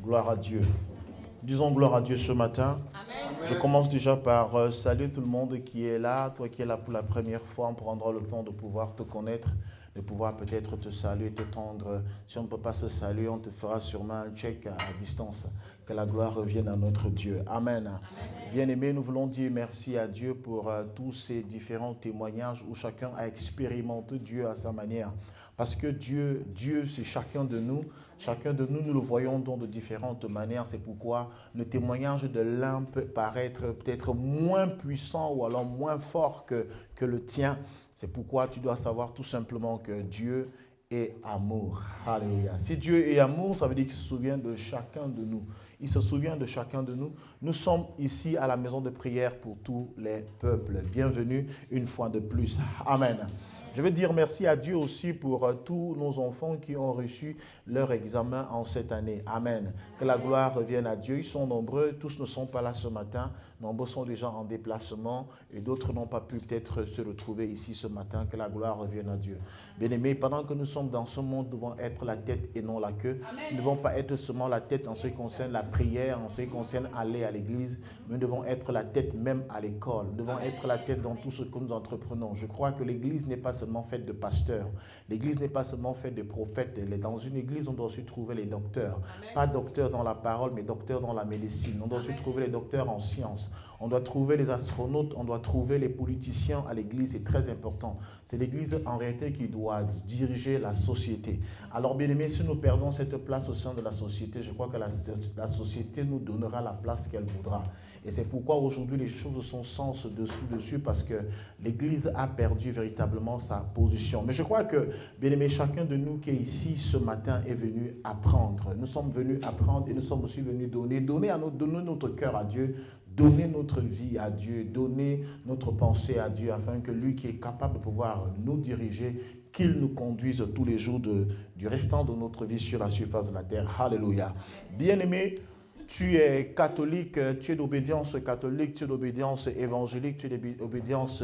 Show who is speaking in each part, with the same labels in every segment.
Speaker 1: Gloire à Dieu. Disons gloire à Dieu ce matin.
Speaker 2: Amen.
Speaker 1: Je commence déjà par saluer tout le monde qui est là. Toi qui es là pour la première fois, on prendra le temps de pouvoir te connaître, de pouvoir peut-être te saluer, te tendre. Si on ne peut pas se saluer, on te fera sûrement un check à distance. Que la gloire revienne à notre Dieu. Amen. Amen. Bien-aimés, nous voulons dire merci à Dieu pour tous ces différents témoignages où chacun a expérimenté Dieu à sa manière. Parce que Dieu, c'est chacun de nous. Chacun de nous, nous le voyons donc de différentes manières. C'est pourquoi le témoignage de l'un peut paraître peut-être moins puissant ou alors moins fort que le tien. C'est pourquoi tu dois savoir tout simplement que Dieu est amour. Alléluia. Si Dieu est amour, ça veut dire qu'il se souvient de chacun de nous. Il se souvient de chacun de nous. Nous sommes ici à la maison de prière pour tous les peuples. Bienvenue une fois de plus. Amen. Je veux dire merci à Dieu aussi pour tous nos enfants qui ont reçu leur examen en cette année. Amen. Que la gloire revienne à Dieu. Ils sont nombreux, tous ne sont pas là ce matin. Nombreux sont déjà en déplacement et d'autres n'ont pas pu peut-être se retrouver ici ce matin. Que la gloire revienne à Dieu. Bien-aimés, pendant que nous sommes dans ce monde, nous devons être la tête et non la queue. Nous ne devons pas être seulement la tête en ce qui concerne la prière, en ce qui concerne aller à l'église, mais nous devons être la tête même à l'école. Nous devons être la tête dans tout ce que nous entreprenons. Je crois que l'église n'est pas seulement faite de pasteurs. L'église n'est pas seulement faite de prophètes. Dans une église, on doit aussi trouver les docteurs. Amen. Pas docteurs dans la parole, mais docteurs dans la médecine. On doit aussi trouver les docteurs en sciences. On doit trouver les astronautes, on doit trouver les politiciens à l'église. C'est très important. C'est l'église en réalité qui doit diriger la société. Alors bien aimés, si nous perdons cette place au sein de la société, je crois que la société nous donnera la place qu'elle voudra. Et c'est pourquoi aujourd'hui les choses sont sens dessus parce que l'église a perdu véritablement sa position. Mais je crois que, bien aimé, chacun de nous qui est ici ce matin est venu apprendre. Nous sommes venus apprendre et nous sommes aussi venus donner notre cœur à Dieu, donner notre vie à Dieu, donner notre pensée à Dieu afin que lui qui est capable de pouvoir nous diriger, qu'il nous conduise tous les jours du restant de notre vie sur la surface de la terre. Alléluia. Bien-aimé, tu es catholique, tu es d'obédience catholique, tu es d'obédience évangélique, tu es d'obédience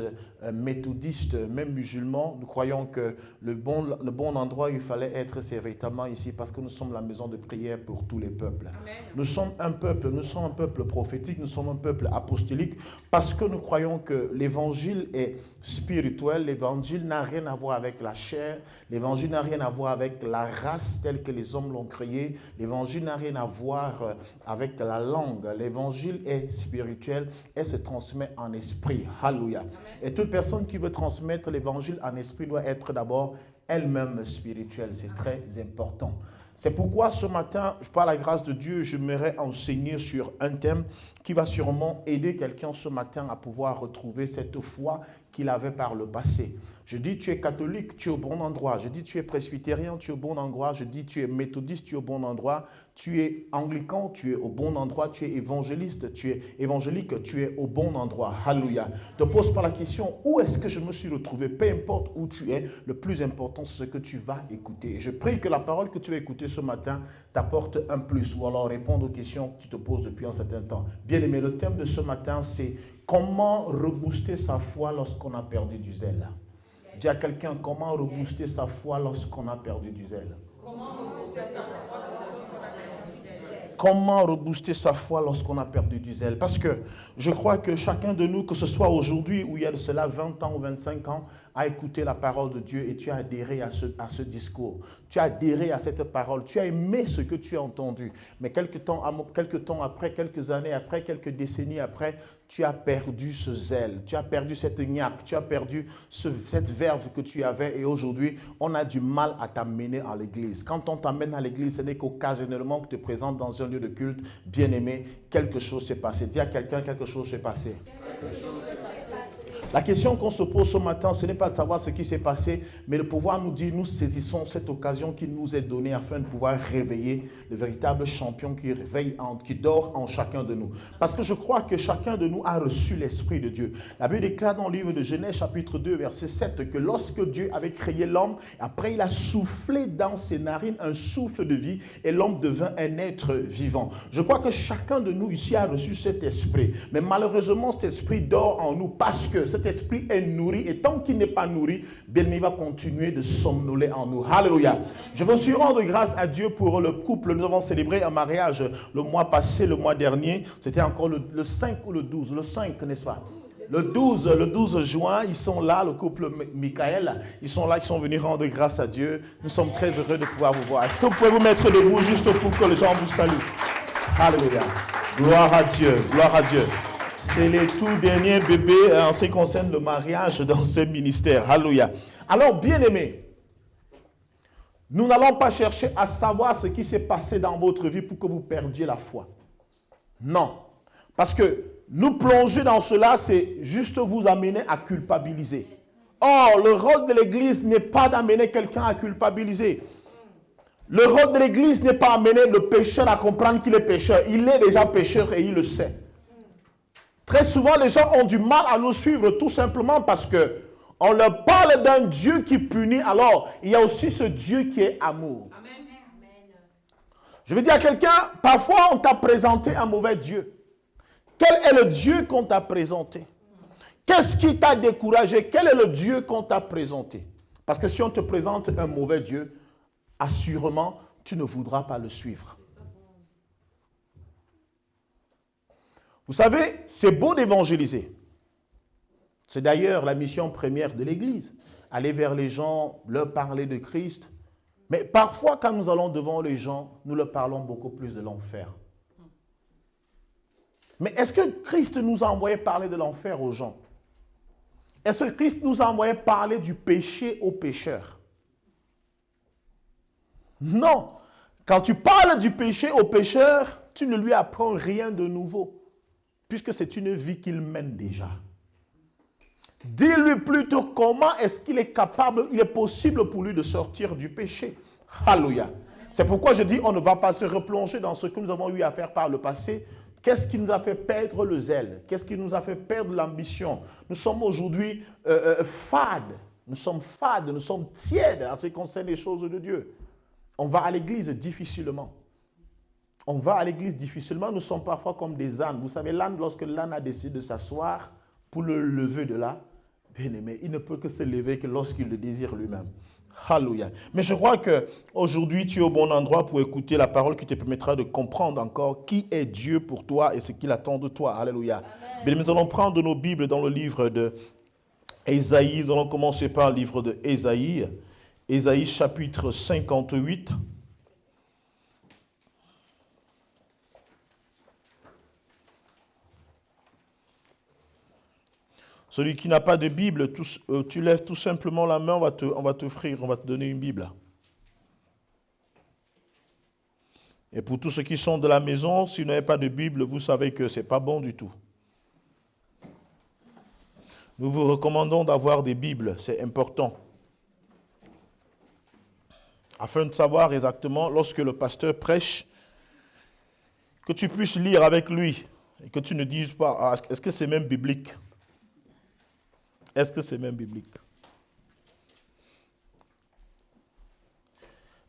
Speaker 1: méthodiste, même musulman. Nous croyons que le bon endroit où il fallait être, c'est véritablement ici parce que nous sommes la maison de prière pour tous les peuples. Amen. Nous sommes un peuple prophétique, nous sommes un peuple apostolique parce que nous croyons que l'évangile est spirituel, l'évangile n'a rien à voir avec la chair, l'évangile n'a rien à voir avec la race telle que les hommes l'ont créée, l'évangile n'a rien à voir avec la langue, l'évangile est spirituel et se transmet en esprit. Alléluia. Et toute personne qui veut transmettre l'évangile en esprit doit être d'abord elle-même spirituelle, c'est très important. C'est pourquoi ce matin, par la grâce de Dieu, j'aimerais enseigner sur un thème qui va sûrement aider quelqu'un ce matin à pouvoir retrouver cette foi qu'il avait par le passé. Je dis tu es catholique, tu es au bon endroit. Je dis tu es presbytérien, tu es au bon endroit. Je dis tu es méthodiste, tu es au bon endroit. Tu es anglican, tu es au bon endroit. Tu es évangéliste, tu es évangélique, tu es au bon endroit. Alléluia. Ne te pose pas la question où est-ce que je me suis retrouvé. Peu importe où tu es, le plus important c'est ce que tu vas écouter. Et je prie que la parole que tu vas écouter ce matin t'apporte un plus ou alors répondre aux questions que tu te poses depuis un certain temps. Bien aimé, le thème de ce matin c'est comment rebooster sa foi lorsqu'on a perdu du zèle. Dis à quelqu'un comment rebooster sa foi lorsqu'on a perdu du zèle. Comment rebooster sa foi lorsqu'on a perdu du zèle? Parce que je crois que chacun de nous, que ce soit aujourd'hui ou il y a de cela 20 ans ou 25 ans, a écouté la parole de Dieu et tu as adhéré à ce discours. Tu as adhéré à cette parole. Tu as aimé ce que tu as entendu. Mais quelques temps après, quelques années après, quelques décennies après, tu as perdu ce zèle. Tu as perdu cette niaque. Tu as perdu cette verve que tu avais. Et aujourd'hui, on a du mal à t'amener à l'église. Quand on t'amène à l'église, ce n'est qu'occasionnellement que tu te présentes dans un lieu de culte. Bien-aimé, quelque chose s'est passé. Dis à quelqu'un, quelque chose s'est passé. La question qu'on se pose ce matin, ce n'est pas de savoir ce qui s'est passé, mais de pouvoir nous dire, nous saisissons cette occasion qui nous est donnée afin de pouvoir réveiller le véritable champion qui dort en chacun de nous. Parce que je crois que chacun de nous a reçu l'Esprit de Dieu. La Bible déclare dans le livre de Genèse chapitre 2 verset 7 que lorsque Dieu avait créé l'homme, après il a soufflé dans ses narines un souffle de vie et l'homme devint un être vivant. Je crois que chacun de nous ici a reçu cet esprit. Mais malheureusement cet esprit dort en nous parce que cet esprit est nourri. Et tant qu'il n'est pas nourri, bien il va continuer de somnoler en nous. Alléluia. Je veux aussi rendre grâce à Dieu pour le couple. Nous avons célébré un mariage le mois passé, le mois dernier. C'était encore le 5 ou le 12. Le 5, n'est-ce pas? Le 12 juin, ils sont là, le couple Michael. Ils sont là, ils sont venus rendre grâce à Dieu. Nous sommes très heureux de pouvoir vous voir. Est-ce que vous pouvez vous mettre debout juste pour que les gens vous saluent? Alléluia. Gloire à Dieu. Gloire à Dieu. C'est les tout derniers bébés en ce qui concerne le mariage dans ce ministère. Alléluia. Alors, bien-aimés, nous n'allons pas chercher à savoir ce qui s'est passé dans votre vie pour que vous perdiez la foi. Non. Parce que nous plonger dans cela, c'est juste vous amener à culpabiliser. Or, le rôle de l'Église n'est pas d'amener quelqu'un à culpabiliser. Le rôle de l'Église n'est pas d'amener le pécheur à comprendre qu'il est pécheur. Il est déjà pécheur et il le sait. Très souvent, les gens ont du mal à nous suivre tout simplement parce que on leur parle d'un Dieu qui punit. Alors, il y a aussi ce Dieu qui est amour. Amen. Je veux dire à quelqu'un, parfois on t'a présenté un mauvais Dieu. Quel est le Dieu qu'on t'a présenté? Qu'est-ce qui t'a découragé? Quel est le Dieu qu'on t'a présenté? Parce que si on te présente un mauvais Dieu, assurément, tu ne voudras pas le suivre. Vous savez, c'est beau d'évangéliser. C'est d'ailleurs la mission première de l'Église. Aller vers les gens, leur parler de Christ. Mais parfois, quand nous allons devant les gens, nous leur parlons beaucoup plus de l'enfer. Mais est-ce que Christ nous a envoyé parler de l'enfer aux gens? Est-ce que Christ nous a envoyé parler du péché aux pécheurs? Non. Quand tu parles du péché aux pécheurs, tu ne lui apprends rien de nouveau, puisque c'est une vie qu'il mène déjà. Dis-lui plutôt comment est-ce qu'il est capable, il est possible pour lui de sortir du péché. Alléluia. C'est pourquoi je dis, on ne va pas se replonger dans ce que nous avons eu à faire par le passé. Qu'est-ce qui nous a fait perdre le zèle? Qu'est-ce qui nous a fait perdre l'ambition? Nous sommes aujourd'hui fades. Nous sommes fades, nous sommes tièdes en ce qui concerne les choses de Dieu. On va à l'église difficilement. On va à l'église difficilement. Nous sommes parfois comme des ânes. Vous savez, l'âne, lorsque l'âne a décidé de s'asseoir pour le lever de là, bien aimé, il ne peut que se lever que lorsqu'il le désire lui-même. Alléluia. Mais je crois qu'aujourd'hui, tu es au bon endroit pour écouter la parole qui te permettra de comprendre encore qui est Dieu pour toi et ce qu'il attend de toi. Alléluia. Bien, nous allons prendre nos Bibles dans le livre de Ésaïe. Nous allons commencer par le livre de Ésaïe. Ésaïe chapitre 58. Celui qui n'a pas de Bible, tu lèves tout simplement la main, on va t'offrir, on va te donner une Bible. Et pour tous ceux qui sont de la maison, si vous n'avez pas de Bible, vous savez que ce n'est pas bon du tout. Nous vous recommandons d'avoir des Bibles, c'est important. Afin de savoir exactement, lorsque le pasteur prêche, que tu puisses lire avec lui et que tu ne dises pas, ah, est-ce que c'est même biblique? Est-ce que c'est même biblique?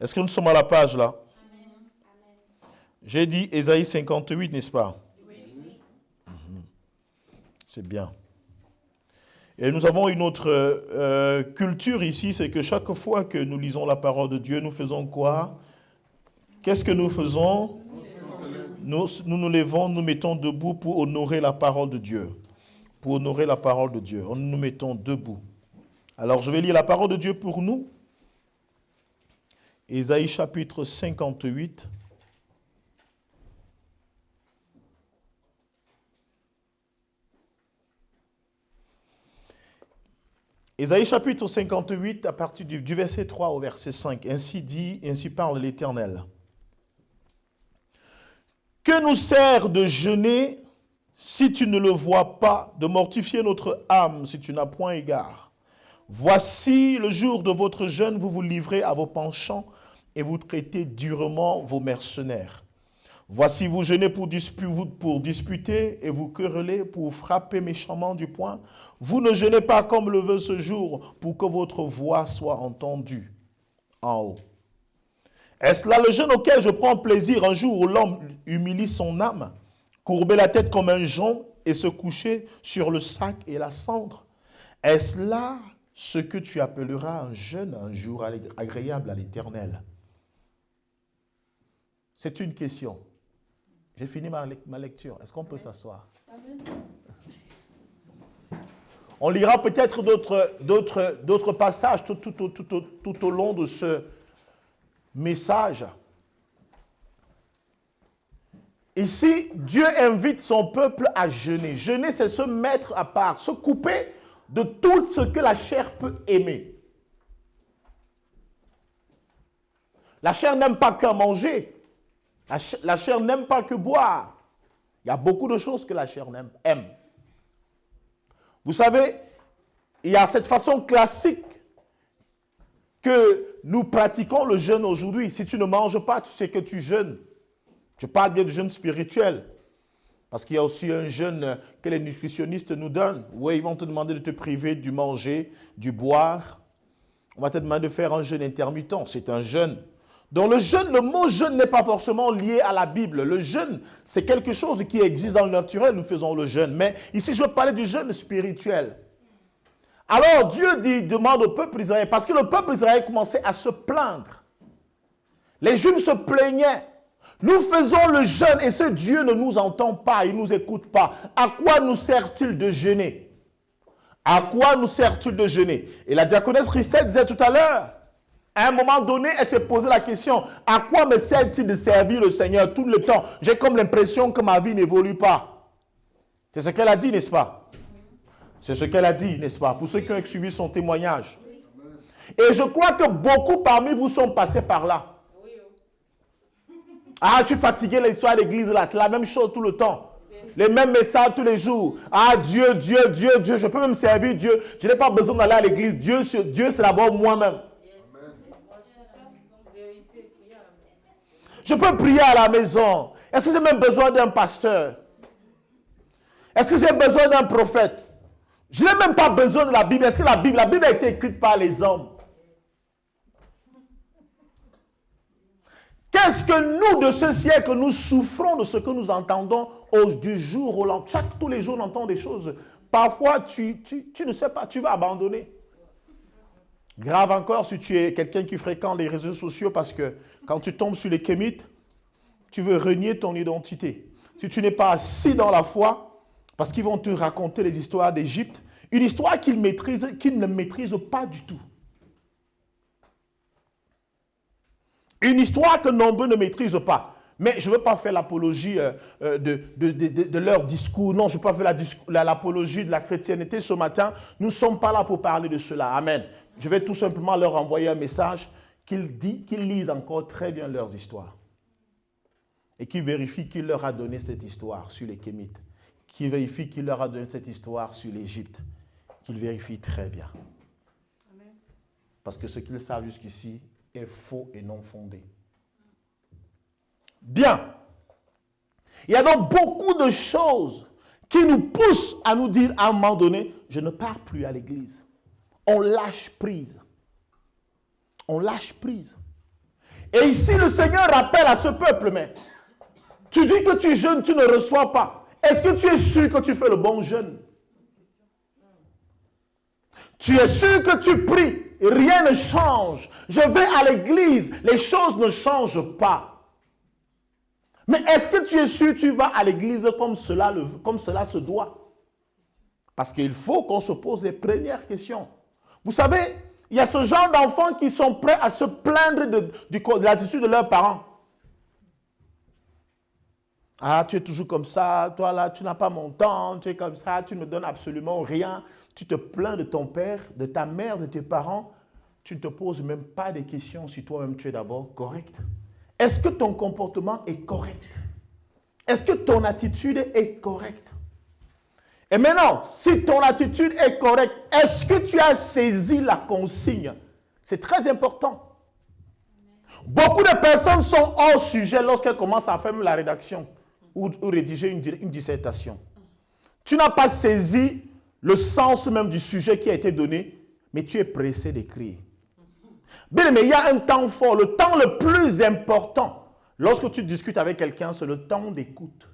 Speaker 1: Est-ce que nous sommes à la page là? Amen. J'ai dit Ésaïe 58, n'est-ce pas? Oui. C'est bien. Et nous avons une autre culture ici, c'est que chaque fois que nous lisons la parole de Dieu, nous faisons quoi? Qu'est-ce que nous faisons? Nous nous levons, nous mettons debout pour honorer la parole de Dieu. Pour honorer la parole de Dieu. Nous nous mettons debout. Alors je vais lire la parole de Dieu pour nous. Ésaïe chapitre 58. Ésaïe chapitre 58 à partir du verset 3 au verset 5. Ainsi dit, ainsi parle l'Éternel. Que nous sert de jeûner si tu ne le vois pas, de mortifier notre âme si tu n'as point égard? Voici le jour de votre jeûne, vous vous livrez à vos penchants et vous traitez durement vos mercenaires. Voici vous jeûnez pour disputer et vous querellez pour frapper méchamment du poing. Vous ne jeûnez pas comme le veut ce jour pour que votre voix soit entendue en haut. Est-ce là le jeûne auquel je prends plaisir un jour où l'homme humilie son âme? Courber la tête comme un jonc et se coucher sur le sac et la cendre. Est-ce là ce que tu appelleras un jeûne, un jour agréable à l'Éternel? C'est une question. J'ai fini ma lecture. Est-ce qu'on peut s'asseoir? On lira peut-être d'autres passages tout au long de ce message. Ici, Dieu invite son peuple à jeûner. Jeûner, c'est se mettre à part, se couper de tout ce que la chair peut aimer. La chair n'aime pas que manger. La chair n'aime pas que boire. Il y a beaucoup de choses que la chair aime. Vous savez, il y a cette façon classique que nous pratiquons le jeûne aujourd'hui. Si tu ne manges pas, tu sais que tu jeûnes. Je parle bien du jeûne spirituel. Parce qu'il y a aussi un jeûne que les nutritionnistes nous donnent. Oui, ils vont te demander de te priver du manger, du boire. On va te demander de faire un jeûne intermittent. C'est un jeûne. Donc le jeûne, le mot jeûne n'est pas forcément lié à la Bible. Le jeûne, c'est quelque chose qui existe dans le naturel. Nous faisons le jeûne. Mais ici, je veux parler du jeûne spirituel. Alors Dieu demande au peuple d'Israël, parce que le peuple d'Israël commençait à se plaindre. Les Juifs se plaignaient. Nous faisons le jeûne et ce Dieu ne nous entend pas, il ne nous écoute pas. À quoi nous sert-il de jeûner? À quoi nous sert-il de jeûner? Et la diaconesse Christelle disait tout à l'heure, à un moment donné, elle s'est posé la question, à quoi me sert-il de servir le Seigneur tout le temps? J'ai comme l'impression que ma vie n'évolue pas. C'est ce qu'elle a dit, n'est-ce pas? C'est ce qu'elle a dit, n'est-ce pas? Pour ceux qui ont suivi son témoignage. Et je crois que beaucoup parmi vous sont passés par là. Ah, je suis fatigué, l'histoire de l'église là, c'est la même chose tout le temps. Les mêmes messages tous les jours. Ah, Dieu, Dieu, Dieu, Dieu, je peux même servir Dieu. Je n'ai pas besoin d'aller à l'église. Dieu, c'est d'abord moi-même. Je peux prier à la maison. Est-ce que j'ai même besoin d'un pasteur? Est-ce que j'ai besoin d'un prophète? Je n'ai même pas besoin de la Bible. Est-ce que la Bible a été écrite par les hommes? Qu'est-ce que nous, de ce siècle, nous souffrons de ce que nous entendons du jour au lendemain? Tous les jours, on entend des choses. Parfois, tu ne sais pas, tu vas abandonner. Grave encore si tu es quelqu'un qui fréquente les réseaux sociaux parce que quand tu tombes sur les kémites, tu veux renier ton identité. Si tu n'es pas assis dans la foi, parce qu'ils vont te raconter les histoires d'Égypte, une histoire qu'ils ne maîtrisent pas du tout. Une histoire que nombreux ne maîtrisent pas. Mais je ne veux pas faire l'apologie de leur discours. Non, je ne veux pas faire l'apologie de la chrétienté ce matin. Nous ne sommes pas là pour parler de cela. Amen. Je vais tout simplement leur envoyer un message qu'ils lisent encore très bien leurs histoires. Et qu'ils vérifient qu'il leur a donné cette histoire sur les Kémites. Qu'ils vérifient qu'il leur a donné cette histoire sur l'Égypte. Qu'ils vérifient très bien. Amen. Parce que ce qu'ils savent jusqu'ici est faux et non fondé. Bien. Il y a donc beaucoup de choses qui nous poussent à nous dire à un moment donné, je ne pars plus à l'église. On lâche prise. On lâche prise. Et ici, le Seigneur rappelle à ce peuple, mais tu dis que tu jeûnes, tu ne reçois pas. Est-ce que tu es sûr que tu fais le bon jeûne? Tu es sûr que tu pries, rien ne change. Je vais à l'église, les choses ne changent pas. Mais est-ce que tu es sûr que tu vas à l'église comme cela se doit? Parce qu'il faut qu'on se pose les premières questions. Vous savez, il y a ce genre d'enfants qui sont prêts à se plaindre de l'attitude de leurs parents. Ah, tu es toujours comme ça, toi là, tu n'as pas mon temps, tu es comme ça, tu ne me donnes absolument rien. Tu te plains de ton père, de ta mère, de tes parents. Tu ne te poses même pas des questions si toi-même tu es d'abord correct. Est-ce que ton comportement est correct? Est-ce que ton attitude est correcte? Et maintenant, si ton attitude est correcte, est-ce que tu as saisi la consigne? C'est très important. Beaucoup de personnes sont hors sujet lorsqu'elles commencent à faire la rédaction ou rédiger une dissertation. Tu n'as pas saisi le sens même du sujet qui a été donné, mais tu es pressé d'écrire. Bien, mais il y a un temps fort, le temps le plus important lorsque tu discutes avec quelqu'un, c'est le temps d'écoute.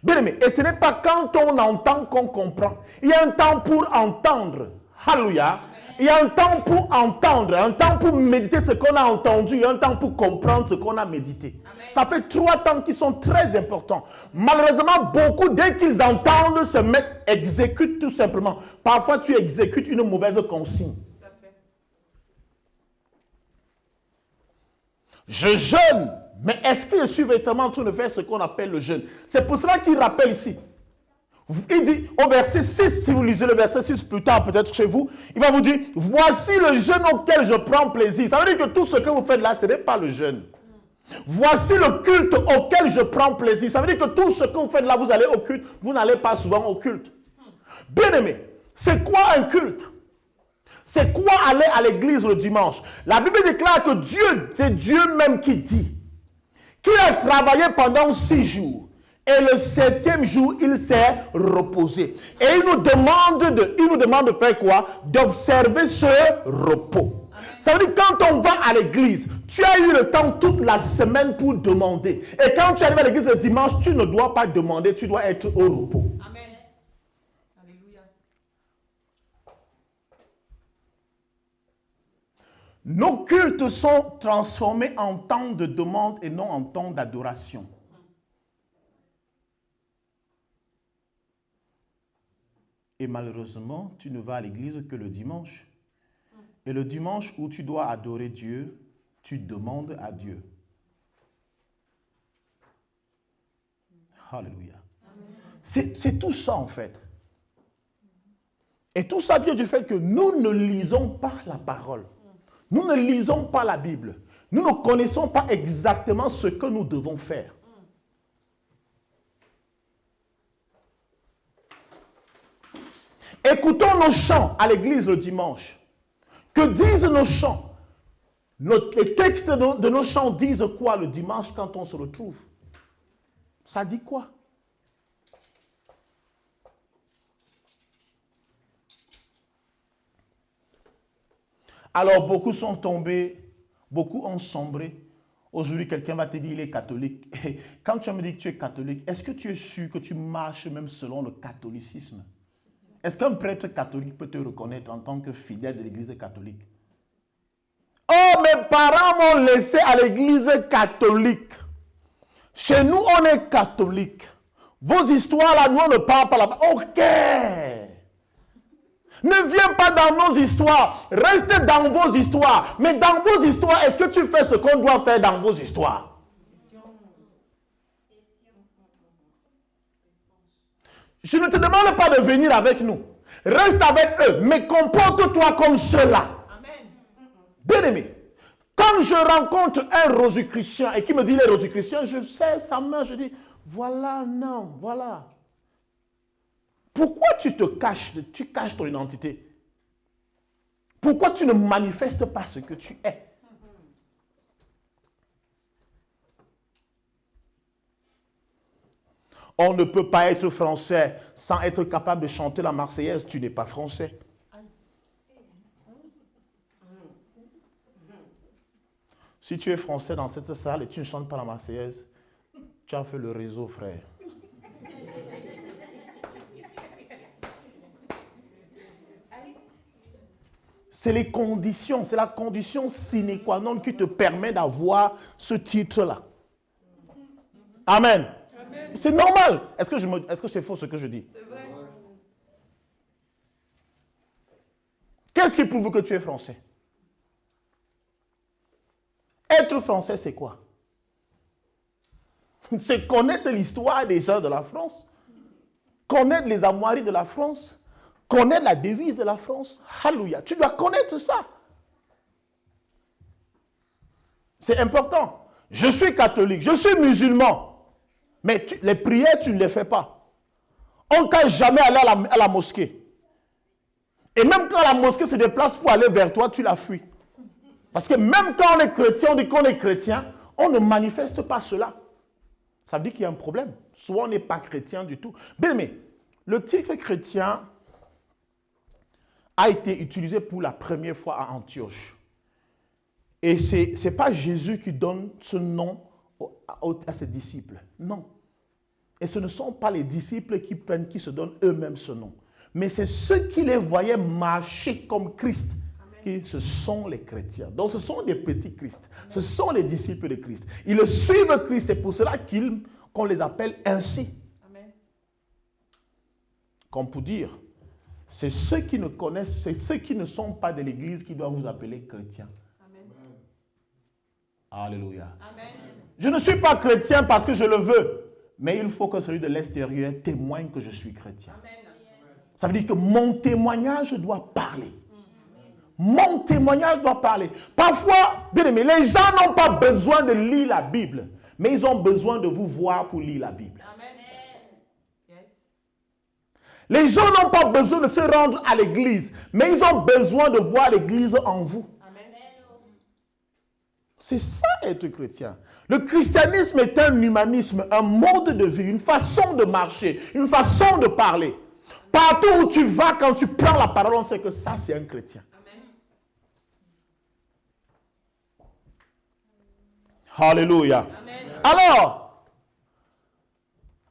Speaker 1: Bien aimé, et ce n'est pas quand on entend qu'on comprend. Il y a un temps pour entendre. Alléluia. Il y a un temps pour entendre, un temps pour méditer ce qu'on a entendu, et un temps pour comprendre ce qu'on a médité. Amen. Ça fait 3 temps qui sont très importants. Malheureusement, beaucoup, dès qu'ils entendent, se mettent, exécutent tout simplement. Parfois, tu exécutes une mauvaise consigne. Je jeûne, mais est-ce que je suis véritablement en train de faire ce qu'on appelle le jeûne? C'est pour cela qu'il rappelle ici. Il dit au verset 6, si vous lisez le verset 6 plus tard, peut-être chez vous, il va vous dire, voici le jeûne auquel je prends plaisir. Ça veut dire que tout ce que vous faites là, ce n'est pas le jeûne. Voici le culte auquel je prends plaisir. Ça veut dire que tout ce que vous faites là, vous allez au culte, vous n'allez pas souvent au culte. Bien aimé, c'est quoi un culte? C'est quoi aller à l'église le dimanche? La Bible déclare que Dieu, c'est Dieu même qui dit qu'il a travaillé pendant 6 jours. Et le 7e jour, il s'est reposé. Et il nous demande de faire quoi? D'observer ce repos. Amen. Ça veut dire quand on va à l'église, tu as eu le temps toute la semaine pour demander. Et quand tu arrives à l'église le dimanche, tu ne dois pas demander, tu dois être au repos. Amen. Alléluia. Nos cultes sont transformés en temps de demande et non en temps d'adoration. Et malheureusement, tu ne vas à l'église que le dimanche. Et le dimanche où tu dois adorer Dieu, tu demandes à Dieu. Alléluia. C'est tout ça en fait. Et tout ça vient du fait que nous ne lisons pas la parole. Nous ne lisons pas la Bible. Nous ne connaissons pas exactement ce que nous devons faire. Écoutons nos chants à l'église le dimanche. Que disent nos chants? Les textes de nos chants disent quoi le dimanche quand on se retrouve? Ça dit quoi? Alors beaucoup sont tombés, beaucoup ont sombré. Aujourd'hui, quelqu'un va te dire qu'il est catholique. Et quand tu me dis que tu es catholique, est-ce que tu es sûr que tu marches même selon le catholicisme? Est-ce qu'un prêtre catholique peut te reconnaître en tant que fidèle de l'église catholique? Oh, mes parents m'ont laissé à l'église catholique. Chez nous, on est catholique. Vos histoires là, nous, on ne parle pas là-bas. Ok. Ne viens pas dans nos histoires. Reste dans vos histoires. Mais dans vos histoires, est-ce que tu fais ce qu'on doit faire dans vos histoires? Je ne te demande pas de venir avec nous. Reste avec eux, mais comporte-toi comme ceux-là. Bien aimé, quand je rencontre un rosicrucien et qui me dit les rosicruciens, je sais sa main, je dis, voilà, non, voilà. Pourquoi tu te caches, tu caches ton identité? Pourquoi tu ne manifestes pas ce que tu es? On ne peut pas être français sans être capable de chanter la Marseillaise. Tu n'es pas français. Si tu es français dans cette salle et tu ne chantes pas la Marseillaise, tu as fait le réseau, frère. C'est les conditions, c'est la condition sine qua non qui te permet d'avoir ce titre-là. Amen. C'est normal. Est-ce que c'est faux ce que je dis? C'est vrai. Qu'est-ce qui prouve que tu es français? Être français, c'est quoi? C'est connaître l'histoire des gens de la France, connaître les armoiries de la France, connaître la devise de la France. Alléluia. Tu dois connaître ça. C'est important. Je suis catholique, je suis musulman. Mais les prières, tu ne les fais pas. On ne t'a jamais allé à la mosquée. Et même quand la mosquée se déplace pour aller vers toi, tu la fuis. Parce que même quand on est chrétien, on dit qu'on est chrétien, on ne manifeste pas cela. Ça veut dire qu'il y a un problème. Soit on n'est pas chrétien du tout. Bien, mais le titre chrétien a été utilisé pour la première fois à Antioche. Et ce n'est pas Jésus qui donne ce nom à ses disciples. Non. Et ce ne sont pas les disciples qui se donnent eux-mêmes ce nom. Mais c'est ceux qui les voyaient marcher comme Christ. Ce sont les chrétiens. Donc ce sont des petits Christ. Ce sont les disciples de Christ. Ils suivent Christ. C'est pour cela qu'on les appelle ainsi. Amen. Comme pour dire, c'est ceux qui ne connaissent, c'est ceux qui ne sont pas de l'église qui doivent vous appeler chrétiens. Amen. Alléluia. Amen. Je ne suis pas chrétien parce que je le veux. Mais il faut que celui de l'extérieur témoigne que je suis chrétien. Amen. Ça veut dire que mon témoignage doit parler. Mon témoignage doit parler. Parfois, bien aimé, les gens n'ont pas besoin de lire la Bible, mais ils ont besoin de vous voir pour lire la Bible. Amen. Yes. Les gens n'ont pas besoin de se rendre à l'église, mais ils ont besoin de voir l'église en vous. Amen. C'est ça être chrétien. Le christianisme est un humanisme, un mode de vie, une façon de marcher, une façon de parler. Partout où tu vas, quand tu prends la parole, on sait que ça, c'est un chrétien. Alléluia. Amen. Alors,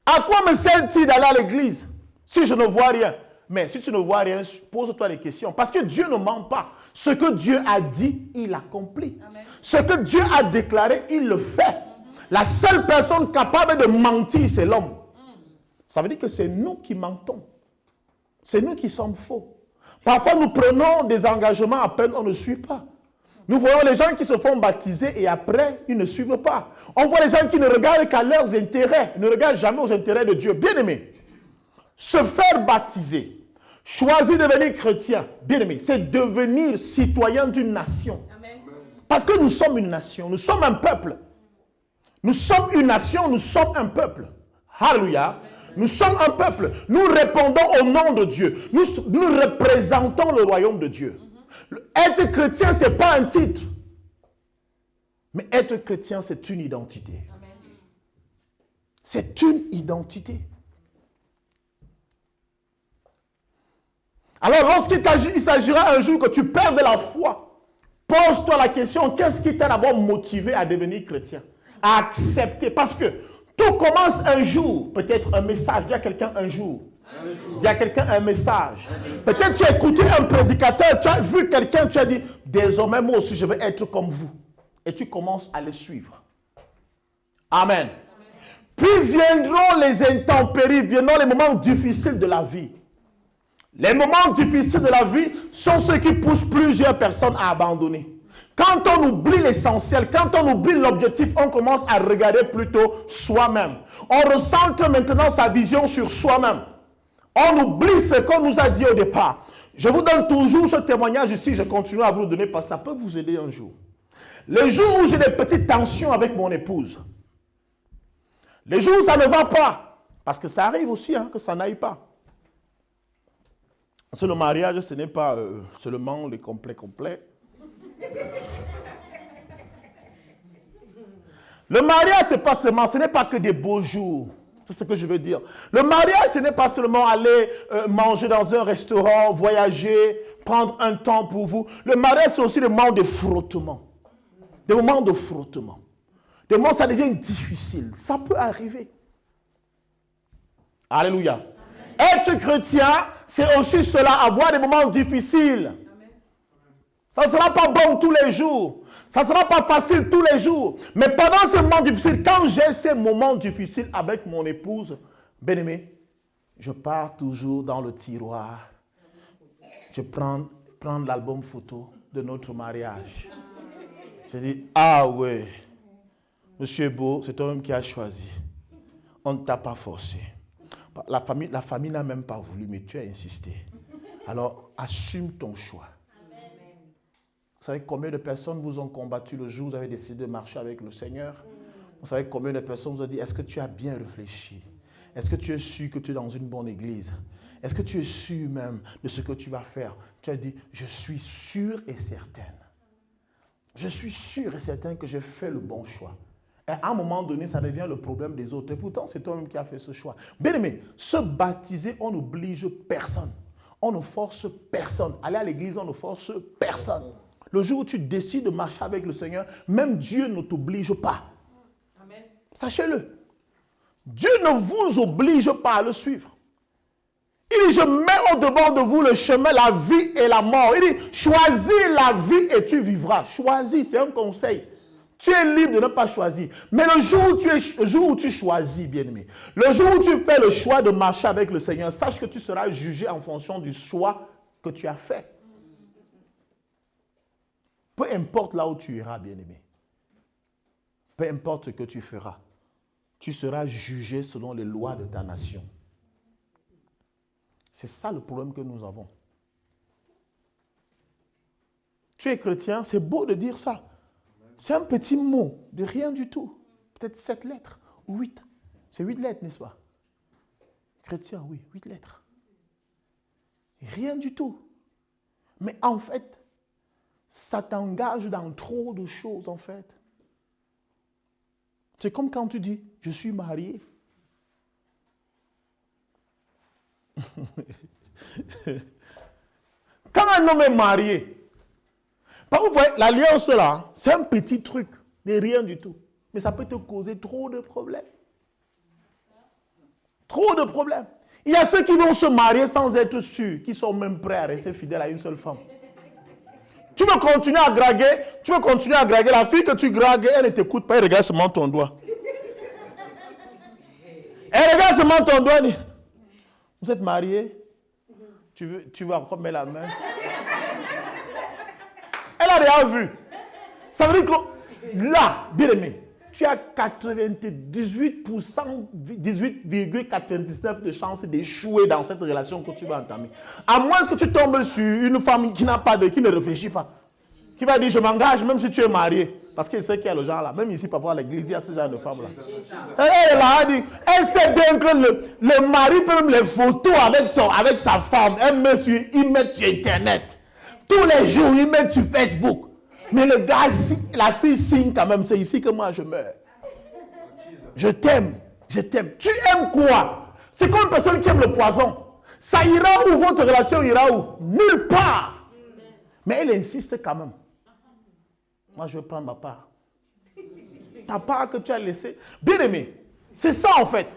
Speaker 1: à quoi me sert-il d'aller à l'église si je ne vois rien? Mais si tu ne vois rien, pose-toi des questions. Parce que Dieu ne ment pas. Ce que Dieu a dit, il accomplit. Amen. Ce que Dieu a déclaré, il le fait. La seule personne capable de mentir, c'est l'homme. Ça veut dire que c'est nous qui mentons. C'est nous qui sommes faux. Parfois, nous prenons des engagements à peine on ne suit pas. Nous voyons les gens qui se font baptiser et après, ils ne suivent pas. On voit les gens qui ne regardent qu'à leurs intérêts, ne regardent jamais aux intérêts de Dieu. Bien-aimé, se faire baptiser, choisir de devenir chrétien, bien-aimé, c'est devenir citoyen d'une nation. Amen. Parce que nous sommes une nation, nous sommes un peuple. Nous sommes une nation, nous sommes un peuple. Alléluia. Nous sommes un peuple. Nous répondons au nom de Dieu. Nous représentons le royaume de Dieu. Être chrétien, ce n'est pas un titre. Mais être chrétien, c'est une identité. C'est une identité. Alors, lorsqu'il s'agira un jour que tu perds de la foi, pose-toi la question, qu'est-ce qui t'a d'abord motivé à devenir chrétien? À accepter. Parce que tout commence un jour. Peut-être un message. Dis à quelqu'un un jour. Dis à quelqu'un un message. Peut-être tu as écouté un prédicateur, tu as vu quelqu'un, tu as dit, désormais moi aussi je veux être comme vous. Et tu commences à le suivre. Amen. Puis viendront les intempéries, viendront les moments difficiles de la vie. Les moments difficiles de la vie sont ceux qui poussent plusieurs personnes à abandonner. Quand on oublie l'essentiel, quand on oublie l'objectif, on commence à regarder plutôt soi-même. On recentre maintenant sa vision sur soi-même. On oublie ce qu'on nous a dit au départ. Je vous donne toujours ce témoignage ici, je continue à vous le donner parce que ça peut vous aider un jour. Les jours où j'ai des petites tensions avec mon épouse, les jours où ça ne va pas, parce que ça arrive aussi que ça n'aille pas. Parce que le mariage, ce n'est pas seulement le complet. Le mariage, ce n'est pas que des beaux jours. C'est ce que je veux dire. Le mariage, ce n'est pas seulement aller manger dans un restaurant, voyager, prendre un temps pour vous. Le mariage, c'est aussi des moments de frottement. Des moments de frottement. Des moments où ça devient difficile. Ça peut arriver. Alléluia. Amen. Être chrétien, c'est aussi cela, avoir des moments difficiles. Amen. Ça ne sera pas bon tous les jours. Ça ne sera pas facile tous les jours. Mais pendant ces moments difficiles, quand j'ai ces moments difficiles avec mon épouse, bien-aimé, je pars toujours dans le tiroir. Je prends l'album photo de notre mariage. Je dis, ah ouais, monsieur Beau, c'est toi-même qui as choisi. On ne t'a pas forcé. La famille n'a même pas voulu, mais tu as insisté. Alors, assume ton choix. Vous savez combien de personnes vous ont combattu le jour où vous avez décidé de marcher avec le Seigneur? Vous savez combien de personnes vous ont dit, est-ce que tu as bien réfléchi? Est-ce que tu es sûr que tu es dans une bonne église? Est-ce que tu es sûr même de ce que tu vas faire? Tu as dit, je suis sûr et certaine. Je suis sûr et certain que j'ai fait le bon choix. Et à un moment donné, ça devient le problème des autres. Et pourtant, c'est toi-même qui as fait ce choix. Bien aimé, se baptiser, on n'oblige personne. On ne force personne. Aller à l'église, on ne force personne. Le jour où tu décides de marcher avec le Seigneur, même Dieu ne t'oblige pas. Amen. Sachez-le. Dieu ne vous oblige pas à le suivre. Il dit, je mets au-devant de vous le chemin, la vie et la mort. Il dit, choisis la vie et tu vivras. Choisis, c'est un conseil. Tu es libre de ne pas choisir. Mais le jour où tu choisis, bien-aimé, le jour où tu fais le choix de marcher avec le Seigneur, sache que tu seras jugé en fonction du choix que tu as fait. Peu importe là où tu iras, bien-aimé. Peu importe ce que tu feras. Tu seras jugé selon les lois de ta nation. C'est ça le problème que nous avons. Tu es chrétien, c'est beau de dire ça. C'est un petit mot de rien du tout. Peut-être 7 lettres ou 8. C'est 8 lettres, n'est-ce pas? Chrétien, oui, 8 lettres. Rien du tout. Mais en fait, ça t'engage dans trop de choses, en fait. C'est comme quand tu dis, je suis marié. Quand un homme est marié, vous voyez, l'alliance là, c'est un petit truc, de rien du tout. Mais ça peut te causer trop de problèmes. Trop de problèmes. Il y a ceux qui vont se marier sans être sûrs, qui sont même prêts à rester fidèles à une seule femme. Tu veux continuer à draguer, la fille que tu dragues, elle ne t'écoute pas, elle regarde seulement ton doigt. Elle regarde seulement ton doigt, elle dit, vous êtes mariés? Tu vas encore mettre la main? Elle a rien vu. Ça veut dire que là, bien aimé, tu as 18,99% de chances d'échouer dans cette relation que tu vas entamer. À moins que tu tombes sur une femme qui ne réfléchit pas. Qui va dire, je m'engage même si tu es marié. Parce qu'elle sait qu'il y a le genre là. Même ici, parfois à l'église, il y a ce genre de femme là. Elle sait bien que le mari peut même les photos avec sa femme. Il met sur Internet. Tous les jours, il met sur Facebook. Mais le gars, la fille signe quand même. C'est ici que moi je meurs. Je t'aime. Tu aimes quoi? C'est comme une personne qui aime le poison. Ça ira où? Votre relation ira où? Nulle part. Mais elle insiste quand même. Moi, je vais prendre ma part. Ta part que tu as laissée. Bien aimé, c'est ça en fait.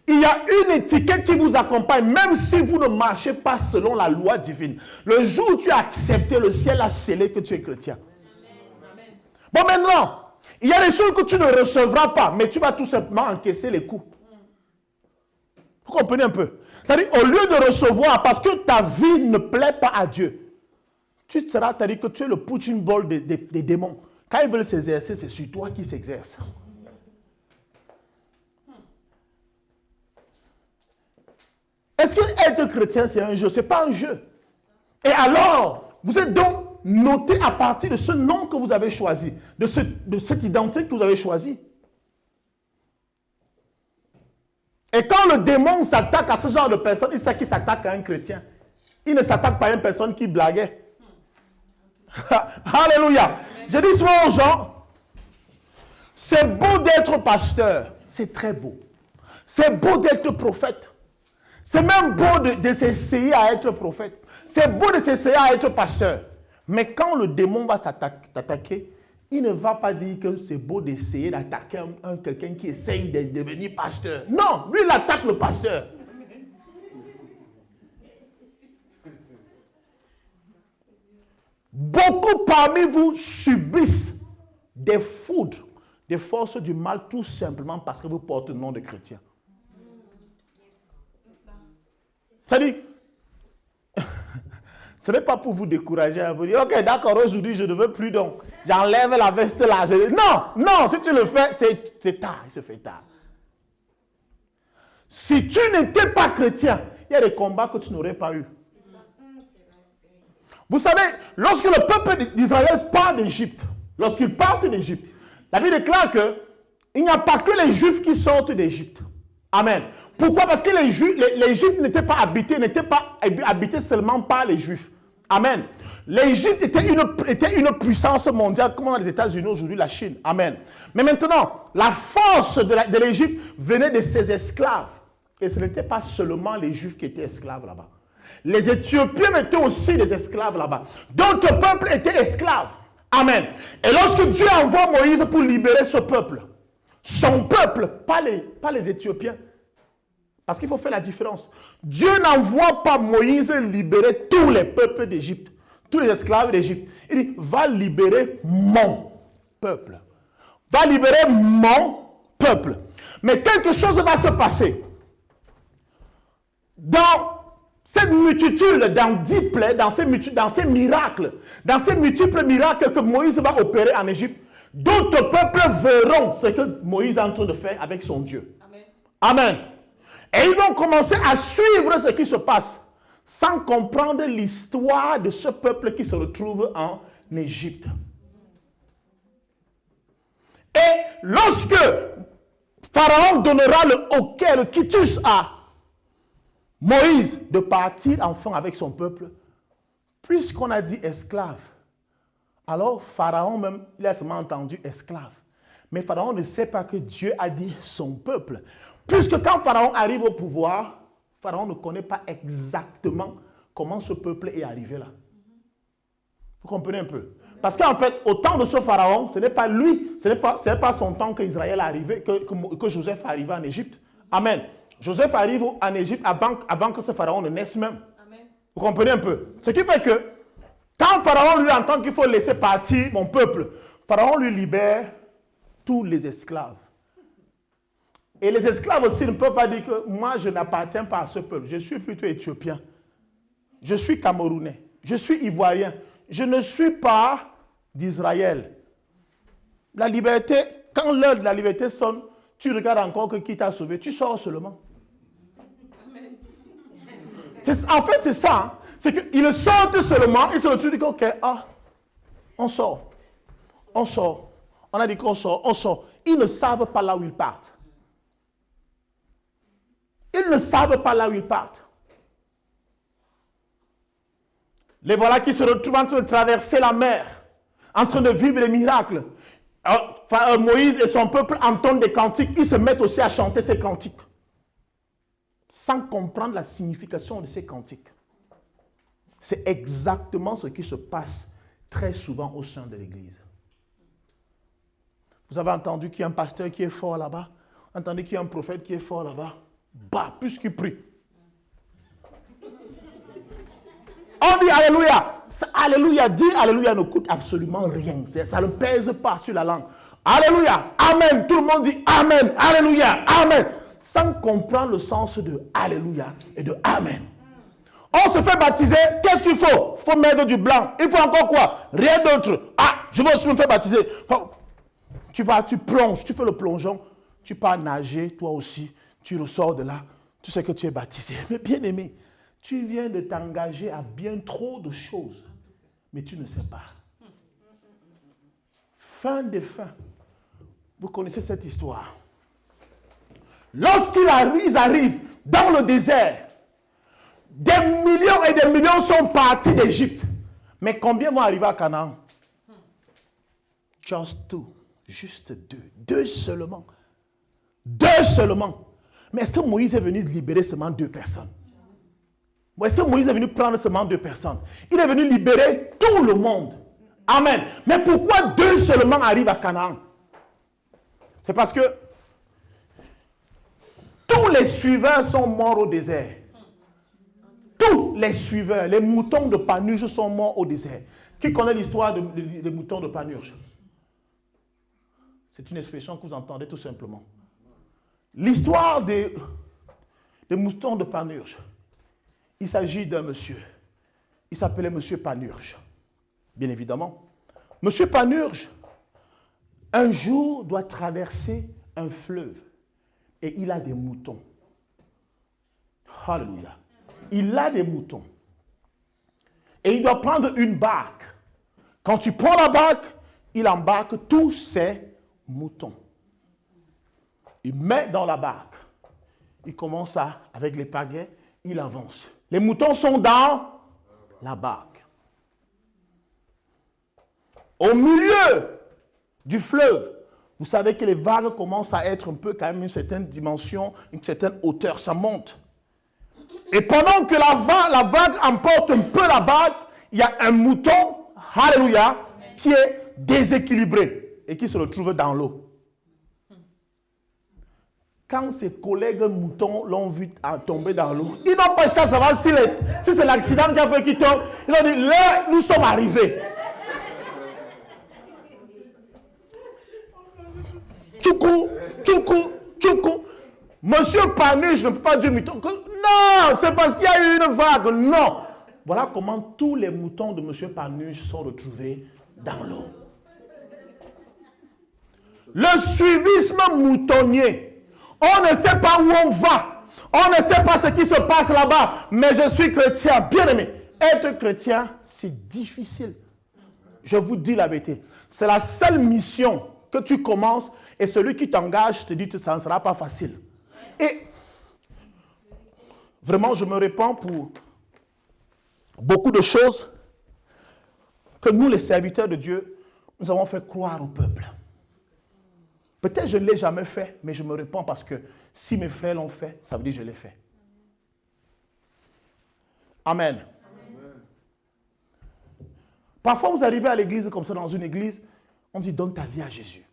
Speaker 1: Il y a une étiquette qui vous accompagne, même si vous ne marchez pas selon la loi divine. Le jour où tu as accepté, le ciel a scellé que tu es chrétien. Bon, maintenant, il y a des choses que tu ne recevras pas, mais tu vas tout simplement encaisser les coups. Vous comprenez un peu? C'est-à-dire, au lieu de recevoir, parce que ta vie ne plaît pas à Dieu, tu seras, c'est-à-dire que tu es le punching ball des démons. Quand ils veulent s'exercer, c'est sur toi qui s'exerce. Est-ce que être chrétien, c'est un jeu? Ce n'est pas un jeu. Et alors, vous êtes donc noté à partir de ce nom que vous avez choisi, de cette identité que vous avez choisie. Et quand le démon s'attaque à ce genre de personne, il sait qu'il s'attaque à un chrétien. Il ne s'attaque pas à une personne qui blaguait. Alléluia. Je dis souvent aux gens, c'est beau d'être pasteur. C'est très beau. C'est beau d'être prophète. C'est même beau de s'essayer à être prophète. C'est beau de s'essayer à être pasteur. Mais quand le démon va t'attaquer, il ne va pas dire que c'est beau d'essayer d'attaquer quelqu'un qui essaye de devenir pasteur. Non, lui il attaque le pasteur. Beaucoup parmi vous subissent des foudres, des forces du mal, tout simplement parce que vous portez le nom de chrétien. C'est-à-dire, ce n'est pas pour vous décourager, à vous dire, ok, d'accord, aujourd'hui, je ne veux plus donc. J'enlève la veste là. Non, si tu le fais, c'est tard, il se fait tard. Si tu n'étais pas chrétien, il y a des combats que tu n'aurais pas eu. Vous savez, lorsque le peuple d'Israël part d'Égypte, lorsqu'ils partent d'Égypte, la Bible déclare qu'il n'y a pas que les Juifs qui sortent d'Égypte. Amen. Pourquoi? Parce que l'Égypte n'était pas habité seulement par les Juifs. Amen. L'Égypte était une puissance mondiale, comme dans les États-Unis aujourd'hui, la Chine. Amen. Mais maintenant, la force de l'Égypte venait de ses esclaves. Et ce n'était pas seulement les Juifs qui étaient esclaves là-bas. Les Éthiopiens étaient aussi des esclaves là-bas. Donc le peuple était esclave. Amen. Et lorsque Dieu envoie Moïse pour libérer ce peuple,
Speaker 2: Son peuple, pas les Éthiopiens. Parce qu'il faut faire la différence. Dieu n'envoie pas Moïse libérer tous les peuples d'Égypte, tous les esclaves d'Égypte. Il dit, va libérer mon peuple. Va libérer mon peuple. Mais quelque chose va se passer. Dans cette multitude, dans 10 plaies, dans ces miracles, dans ces multiples miracles que Moïse va opérer en Égypte, d'autres peuples verront ce que Moïse est en train de faire avec son Dieu. Amen. Amen. Et ils vont commencer à suivre ce qui se passe sans comprendre l'histoire de ce peuple qui se retrouve en Égypte. Et lorsque Pharaon donnera le hoquet, le quitus à Moïse de partir enfin avec son peuple, puisqu'on a dit esclave, alors Pharaon même, il a seulement entendu esclave. Mais Pharaon ne sait pas que Dieu a dit son peuple. Puisque quand Pharaon arrive au pouvoir, Pharaon ne connaît pas exactement comment ce peuple est arrivé là. Vous comprenez un peu? Parce qu'en fait, au temps de ce Pharaon, ce n'est pas lui, ce n'est pas son temps qu'Israël est arrivé, que Joseph est arrivé en Égypte. Amen. Joseph arrive en Égypte avant que ce Pharaon ne naisse même. Amen. Vous comprenez un peu? Ce qui fait que, quand Pharaon lui entend qu'il faut laisser partir mon peuple, Pharaon lui libère tous les esclaves. Et les esclaves aussi ne peuvent pas dire que moi je n'appartiens pas à ce peuple. Je suis plutôt éthiopien. Je suis camerounais. Je suis ivoirien. Je ne suis pas d'Israël. La liberté, quand l'heure de la liberté sonne, tu regardes encore que qui t'a sauvé. Tu sors seulement. Amen. En fait, c'est ça. Hein. C'est qu'ils sortent seulement. Ils se retrouvent et disent ok, on sort. On sort. On a dit qu'on sort. On sort. Ils ne savent pas là où ils partent. Ils ne savent pas là où ils partent. Les voilà qui se retrouvent en train de traverser la mer, en train de vivre les miracles. Moïse et son peuple entendent des cantiques. Ils se mettent aussi à chanter ces cantiques, sans comprendre la signification de ces cantiques. C'est exactement ce qui se passe très souvent au sein de l'Église. Vous avez entendu qu'il y a un pasteur qui est fort là-bas? Entendu qu'il y a un prophète qui est fort là-bas? Bah, puisqu'il prie. On dit Alléluia. Alléluia, dire Alléluia ne coûte absolument rien. Ça ne pèse pas sur la langue. Alléluia, Amen. Tout le monde dit Amen, Alléluia, Amen. Sans comprendre le sens de Alléluia et de Amen. On se fait baptiser, qu'est-ce qu'il faut? Il faut mettre du blanc. Il faut encore quoi? Rien d'autre. Ah, je veux aussi me faire baptiser. Tu plonges, tu fais le plongeon. Tu pars nager, toi aussi. Tu ressors de là, tu sais que tu es baptisé. Mais bien aimé, tu viens de t'engager à bien trop de choses, mais tu ne sais pas. Fin des fins. Vous connaissez cette histoire. Lorsqu'ils arrivent dans le désert, des millions et des millions sont partis d'Égypte. Mais combien vont arriver à Canaan? Juste deux. Deux seulement. Deux seulement. Mais est-ce que Moïse est venu libérer seulement 2 personnes? Est-ce que Moïse est venu prendre seulement 2 personnes? Il est venu libérer tout le monde. Amen. Mais pourquoi 2 seulement arrivent à Canaan? C'est parce que tous les suiveurs sont morts au désert. Tous les suiveurs, les moutons de Panurge sont morts au désert. Qui connaît l'histoire des moutons de Panurge? C'est une expression que vous entendez tout simplement. L'histoire des moutons de Panurge. Il s'agit d'un monsieur. Il s'appelait monsieur Panurge. Bien évidemment. Monsieur Panurge, un jour, doit traverser un fleuve. Et il a des moutons. Alléluia. Il a des moutons. Et il doit prendre une barque. Quand tu prends la barque, il embarque tous ses moutons. Il met dans la barque. Il commence avec les pagaies, il avance. Les moutons sont dans la barque. Au milieu du fleuve, vous savez que les vagues commencent à être un peu quand même une certaine dimension, une certaine hauteur, ça monte. Et pendant que la vague emporte un peu la barque, il y a un mouton, alléluia, qui est déséquilibré et qui se retrouve dans l'eau. quand ses collègues moutons l'ont vu tomber dans l'eau, ils n'ont pas cherché à savoir si c'est l'accident qui a fait qu'il tombe. Ils ont dit, là, nous sommes arrivés. Tchoukou, tchoukou, tchoukou. Monsieur Panuche, je ne peux pas dire mouton. Non, c'est parce qu'il y a eu une vague. Non. Voilà comment tous les moutons de Monsieur Panuche sont retrouvés dans l'eau. Le suivisme moutonnier. On ne sait pas où on va. On ne sait pas ce qui se passe là-bas. Mais je suis chrétien. Bien aimé. Être chrétien, c'est difficile. Je vous dis la vérité. C'est la seule mission que tu commences et celui qui t'engage te dit que ça ne sera pas facile. Et vraiment, je me répands pour beaucoup de choses que nous, les serviteurs de Dieu, nous avons fait croire au peuple. Peut-être je ne l'ai jamais fait, mais je me répands parce que si mes frères l'ont fait, ça veut dire que je l'ai fait. Amen. Amen. Parfois, vous arrivez à l'église comme ça, dans une église, on dit, donne ta vie à Jésus.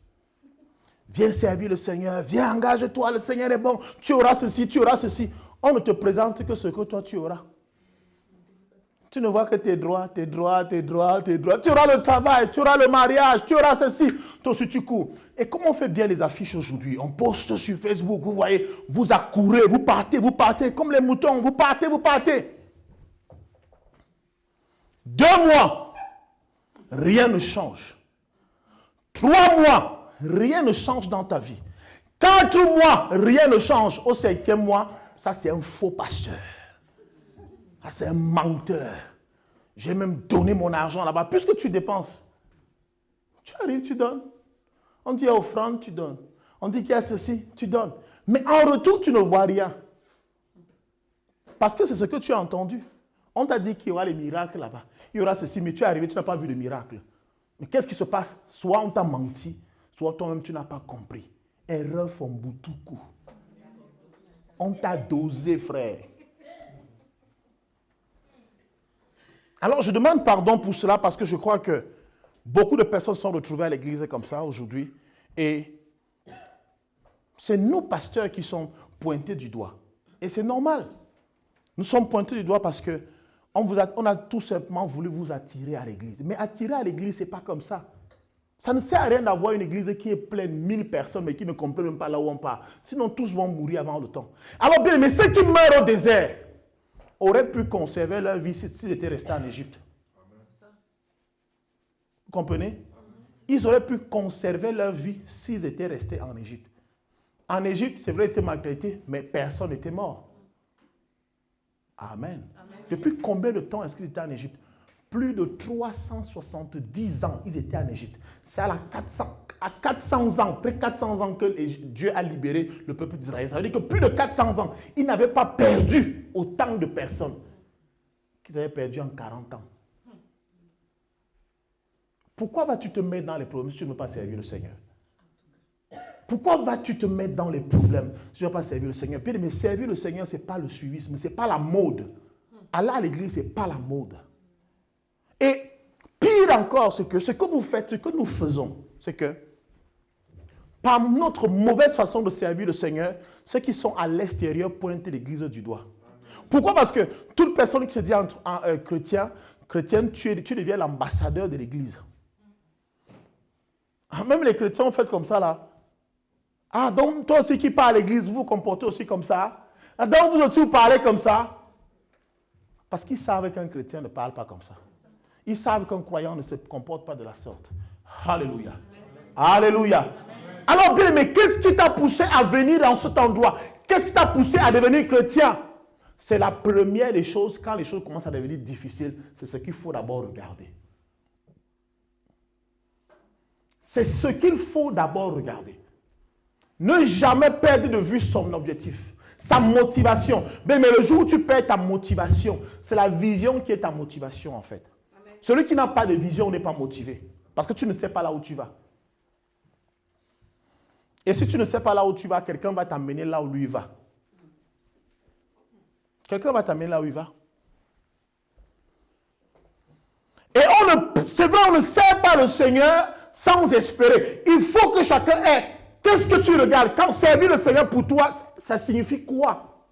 Speaker 2: Viens servir le Seigneur, viens, engage-toi, le Seigneur est bon, tu auras ceci, tu auras ceci. On ne te présente que ce que toi tu auras. Tu ne vois que tes droits, tes droits, tes droits, tes droits. Tu auras le travail, tu auras le mariage, tu auras ceci. Toi aussi tu cours. Et comment on fait bien les affiches aujourd'hui? On poste sur Facebook, vous voyez, vous accourez, vous partez, comme les moutons, vous partez, vous partez. 2 mois, rien ne change. 3 mois, rien ne change dans ta vie. 4 mois, rien ne change. Au 5e mois, ça c'est un faux pasteur. Ça c'est un menteur. J'ai même donné mon argent là-bas. Puisque tu dépenses, tu arrives, tu donnes. On dit offrande, tu donnes. On dit qu'il y a ceci, tu donnes. Mais en retour, tu ne vois rien. Parce que c'est ce que tu as entendu. On t'a dit qu'il y aura les miracles là-bas. Il y aura ceci, mais tu es arrivé, tu n'as pas vu de miracle. Mais qu'est-ce qui se passe? Soit on t'a menti, soit toi-même tu n'as pas compris. Erreur Fomboutuku. On t'a dosé, frère. Alors je demande pardon pour cela parce que je crois que beaucoup de personnes sont retrouvées à l'église comme ça aujourd'hui. Et c'est nous, pasteurs, qui sommes pointés du doigt. Et c'est normal. Nous sommes pointés du doigt parce que on a tout simplement voulu vous attirer à l'église. Mais attirer à l'église, ce n'est pas comme ça. Ça ne sert à rien d'avoir une église qui est pleine de 1000 personnes, mais qui ne comprennent même pas là où on part. Sinon, tous vont mourir avant le temps. Alors bien, mais ceux qui meurent au désert auraient pu conserver leur vie s'ils étaient restés en Égypte. Vous comprenez? Ils auraient pu conserver leur vie s'ils étaient restés en Égypte. En Égypte, c'est vrai, ils étaient maltraités, mais personne n'était mort. Amen. Amen. Depuis combien de temps est-ce qu'ils étaient en Égypte? Plus de 370 ans, ils étaient en Égypte. C'est à 400 ans, près de 400 ans que Dieu a libéré le peuple d'Israël. Ça veut dire que plus de 400 ans, ils n'avaient pas perdu autant de personnes qu'ils avaient perdu en 40 ans. Pourquoi vas-tu te mettre dans les problèmes si tu ne veux pas servir le Seigneur? Pourquoi vas-tu te mettre dans les problèmes si tu ne veux pas servir le Seigneur? Mais servir le Seigneur, ce n'est pas le suivisme, ce n'est pas la mode. Aller à l'église, ce n'est pas la mode. Et pire encore, c'est que ce que vous faites, ce que nous faisons, c'est que par notre mauvaise façon de servir le Seigneur, ceux qui sont à l'extérieur pointent l'église du doigt. Pourquoi? Parce que toute personne qui se dit chrétienne, tu deviens l'ambassadeur de l'église. Même les chrétiens ont fait comme ça là. Ah, donc toi aussi qui parles à l'église, vous vous comportez aussi comme ça. Ah, donc vous aussi vous parlez comme ça. Parce qu'ils savent qu'un chrétien ne parle pas comme ça. Ils savent qu'un croyant ne se comporte pas de la sorte. Alléluia. Alléluia. Alors bien, mais qu'est-ce qui t'a poussé à venir dans cet endroit? Qu'est-ce qui t'a poussé à devenir chrétien? C'est la première des choses, quand les choses commencent à devenir difficiles, c'est ce qu'il faut d'abord regarder. C'est ce qu'il faut d'abord regarder. Ne jamais perdre de vue son objectif, sa motivation. Mais le jour où tu perds ta motivation, c'est la vision qui est ta motivation en fait. Amen. Celui qui n'a pas de vision n'est pas motivé. Parce que tu ne sais pas là où tu vas. Et si tu ne sais pas là où tu vas, quelqu'un va t'amener là où lui va. Quelqu'un va t'amener là où il va. Et c'est vrai, on ne sert pas le Seigneur sans espérer. Il faut que chacun ait qu'est-ce que tu regardes? Quand servir le Seigneur pour toi, ça signifie quoi?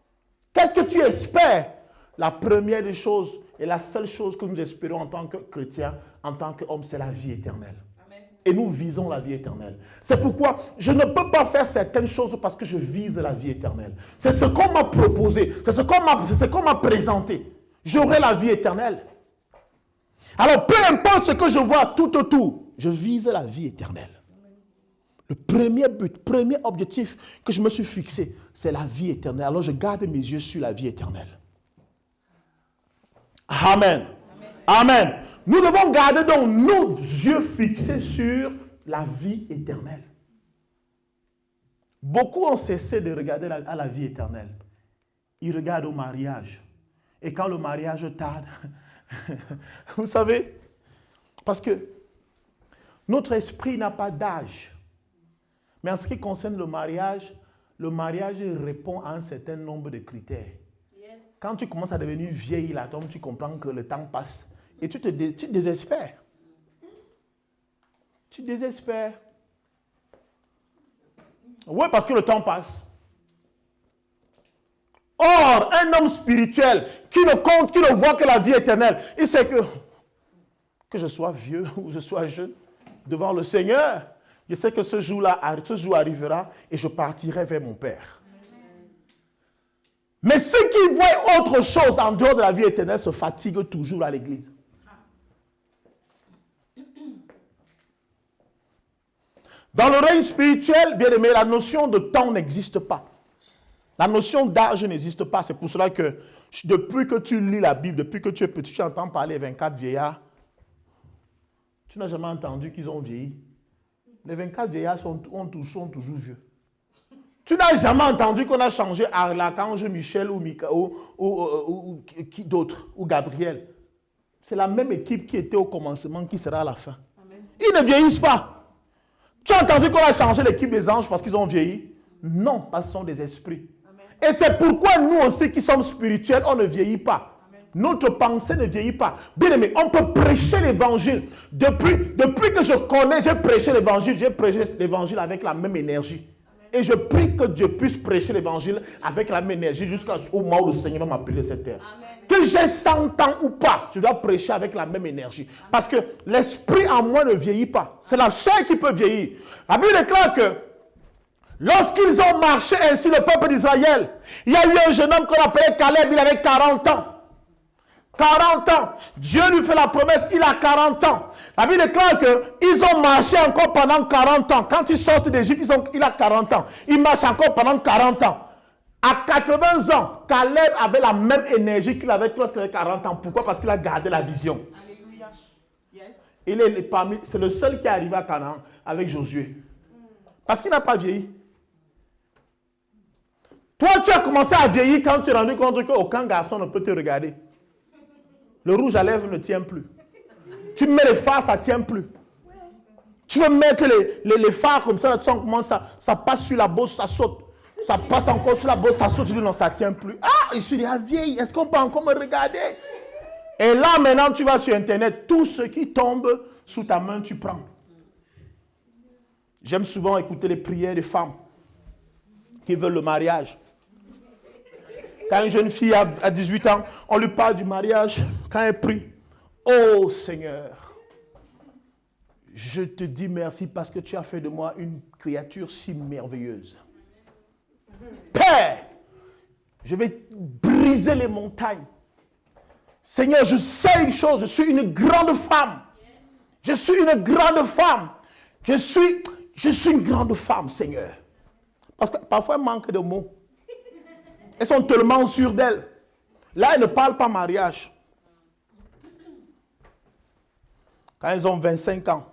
Speaker 2: Qu'est-ce que tu espères? La première des choses et la seule chose que nous espérons en tant que chrétiens, en tant qu'hommes, c'est la vie éternelle. Amen. Et nous visons la vie éternelle. C'est pourquoi je ne peux pas faire certaines choses parce que je vise la vie éternelle. C'est ce qu'on m'a proposé, c'est ce qu'on m'a présenté. J'aurai la vie éternelle. Alors, peu importe ce que je vois tout autour, je vise la vie éternelle. Le premier but, premier objectif que je me suis fixé, c'est la vie éternelle. Alors, je garde mes yeux sur la vie éternelle. Amen. Amen. Nous devons garder donc nos yeux fixés sur la vie éternelle. Beaucoup ont cessé de regarder à la vie éternelle. Ils regardent au mariage. Et quand le mariage tarde, vous savez, parce que notre esprit n'a pas d'âge. Mais en ce qui concerne le mariage répond à un certain nombre de critères. Yes. Quand tu commences à devenir vieille, là, tu comprends que le temps passe. Et tu désespères. Tu désespères. Oui, parce que le temps passe. Or, un homme spirituel qui ne compte, qui ne voit que la vie éternelle, il sait que je sois vieux ou je sois jeune, devant le Seigneur, je sais que ce jour arrivera et je partirai vers mon Père. Mais ceux qui voient autre chose en dehors de la vie éternelle se fatiguent toujours à l'église. Dans le règne spirituel, bien aimé, la notion de temps n'existe pas. La notion d'âge n'existe pas. C'est pour cela que depuis que tu lis la Bible, depuis que tu es petit, tu entends parler 24 vieillards. Tu n'as jamais entendu qu'ils ont vieilli. Les 24 vieillards sont toujours vieux. Tu n'as jamais entendu qu'on a changé l'archange Michel ou qui d'autre, ou Gabriel. C'est la même équipe qui était au commencement qui sera à la fin. Amen. Ils ne vieillissent pas. Tu as entendu qu'on a changé l'équipe des anges parce qu'ils ont vieilli? Non, parce qu'ils sont des esprits. Amen. Et c'est pourquoi nous aussi qui sommes spirituels, on ne vieillit pas. Amen. Notre pensée ne vieillit pas. Bien aimé, on peut prêcher l'évangile. Depuis que je connais, j'ai prêché l'évangile avec la même énergie. Et je prie que Dieu puisse prêcher l'évangile avec la même énergie jusqu'au moment où le Seigneur va m'appeler cette terre. Amen. Que j'ai 100 ans ou pas, je dois prêcher avec la même énergie. Amen. Parce que l'esprit en moi ne vieillit pas. C'est la chair qui peut vieillir. La Bible déclare que lorsqu'ils ont marché ainsi, le peuple d'Israël, il y a eu un jeune homme qu'on appelait Caleb, il avait 40 ans. 40 ans. Dieu lui fait la promesse, il a 40 ans. La Bible déclare qu'ils ont marché encore pendant 40 ans. Quand ils sortent d'Égypte, il a 40 ans. Il marche encore pendant 40 ans. À 80 ans, Caleb avait la même énergie qu'il avait lorsqu'il avait 40 ans. Pourquoi? Parce qu'il a gardé la vision. Alléluia. Yes. C'est le seul qui est arrivé à Canaan avec Josué. Parce qu'il n'a pas vieilli. Toi, tu as commencé à vieillir quand tu es rendu compte qu'aucun garçon ne peut te regarder. Le rouge à lèvres ne tient plus. Tu mets les phares, ça ne tient plus. Tu veux mettre les phares comme ça, ça passe sur la bosse, ça saute. Ça passe encore sur la bosse, ça saute. Tu dis non, ça ne tient plus. Ah, je suis déjà vieille, est-ce qu'on peut encore me regarder? Et là, maintenant, tu vas sur Internet, tout ce qui tombe sous ta main, tu prends. J'aime souvent écouter les prières des femmes qui veulent le mariage. Quand une jeune fille a 18 ans, on lui parle du mariage. Quand elle prie, oh Seigneur, je te dis merci parce que tu as fait de moi une créature si merveilleuse. Père, je vais briser les montagnes. Seigneur, je sais une chose, je suis une grande femme. Je suis une grande femme. Je suis une grande femme, Seigneur. Parce que parfois, elle manque de mots. Elles sont tellement sûres d'elles. Là, elles ne parlent pas mariage. Quand elles ont 25 ans,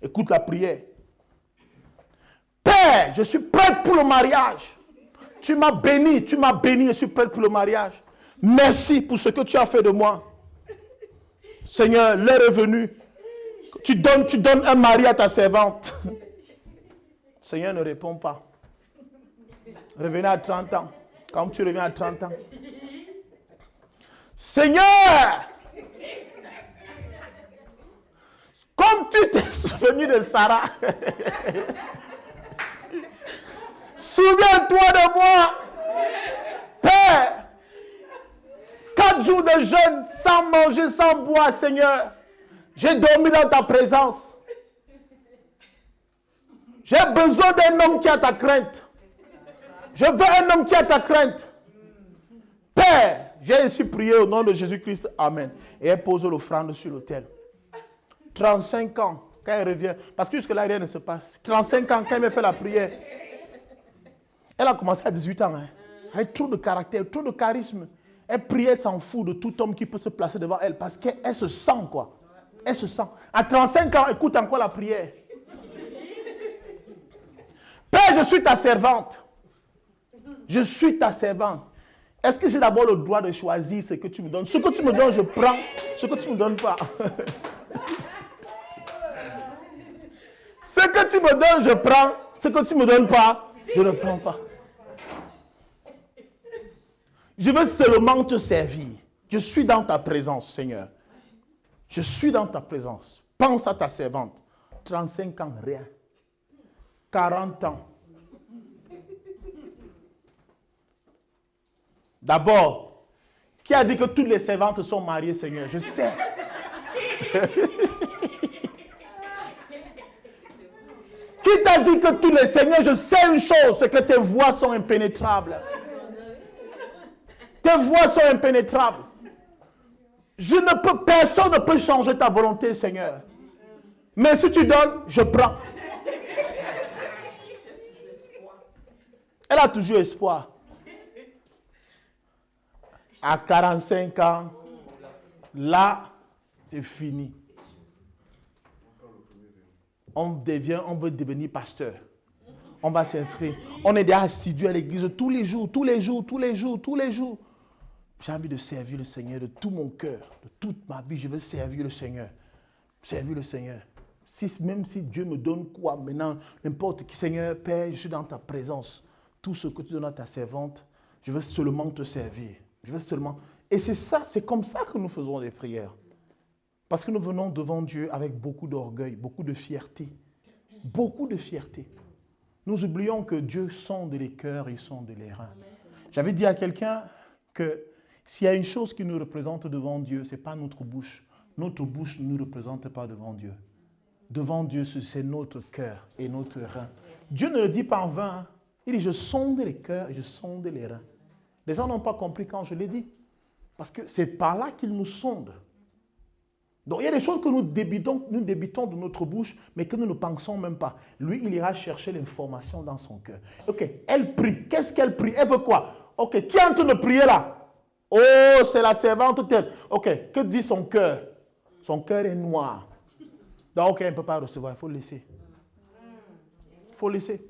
Speaker 2: écoute la prière. Père, je suis prête pour le mariage. Tu m'as béni, je suis prête pour le mariage. Merci pour ce que tu as fait de moi. Seigneur, l'heure est venue. Tu donnes un mari à ta servante. Seigneur ne répond pas. Revenez à 30 ans. Quand tu reviens à 30 ans. Seigneur, comme tu t'es souvenu de Sarah, Souviens-toi de moi. Père, 4 jours de jeûne, sans manger, sans boire, Seigneur. J'ai dormi dans ta présence. J'ai besoin d'un homme qui a ta crainte. Je veux un homme qui a ta crainte. Père, j'ai ainsi prié au nom de Jésus-Christ. Amen. Et elle pose l'offrande sur l'autel. 35 ans, quand elle revient, parce que jusque-là, rien ne se passe. 35 ans, quand elle me fait la prière, elle a commencé à 18 ans. Hein. Elle a trop de caractère, trop de charisme. Elle prie, elle s'en fout de tout homme qui peut se placer devant elle, parce qu'elle se sent, quoi. Elle se sent. À 35 ans, écoute encore la prière. Père, je suis ta servante. Je suis ta servante. Est-ce que j'ai d'abord le droit de choisir ce que tu me donnes? Ce que tu me donnes, je prends. Ce que tu ne me donnes pas. Ce que tu me donnes, je prends. Ce que tu ne me donnes pas, je ne prends pas. Je veux seulement te servir. Je suis dans ta présence, Seigneur. Je suis dans ta présence. Pense à ta servante. 35 ans, rien. 40 ans. D'abord, qui a dit que toutes les servantes sont mariées, Seigneur? Je sais. Qui t'a dit que tous les seigneurs? Je sais une chose, c'est que tes voies sont impénétrables. Tes voies sont impénétrables. Personne ne peut changer ta volonté, Seigneur. Mais si tu donnes, je prends. Elle a toujours espoir. À 45 ans, là, c'est fini. On veut devenir pasteur. On va s'inscrire. On est déjà assidu à l'église tous les jours. J'ai envie de servir le Seigneur de tout mon cœur, de toute ma vie. Je veux servir le Seigneur. Servir le Seigneur. Même si Dieu me donne quoi maintenant, n'importe qui, Seigneur, Père, je suis dans ta présence. Tout ce que tu donnes à ta servante, je veux seulement te servir. Je veux seulement... Et c'est comme ça que nous faisons des prières. Parce que nous venons devant Dieu avec beaucoup d'orgueil, beaucoup de fierté. Beaucoup de fierté. Nous oublions que Dieu sonde les cœurs et sonde les reins. J'avais dit à quelqu'un que s'il y a une chose qui nous représente devant Dieu, ce n'est pas notre bouche. Notre bouche ne nous représente pas devant Dieu. Devant Dieu, c'est notre cœur et notre rein. Dieu ne le dit pas en vain. Hein. Il dit, je sonde les cœurs et je sonde les reins. Les gens n'ont pas compris quand je l'ai dit. Parce que c'est par là qu'il nous sonde. Donc il y a des choses que nous débitons de notre bouche, mais que nous ne pensons même pas. Lui, il ira chercher l'information dans son cœur. Ok, elle prie. Qu'est-ce qu'elle prie? Elle veut quoi? Ok, qui est en train de prier là? Oh, c'est la servante telle. Ok, que dit son cœur? Son cœur est noir. Donc ok, elle ne peut pas recevoir, il faut le laisser. Il faut le laisser.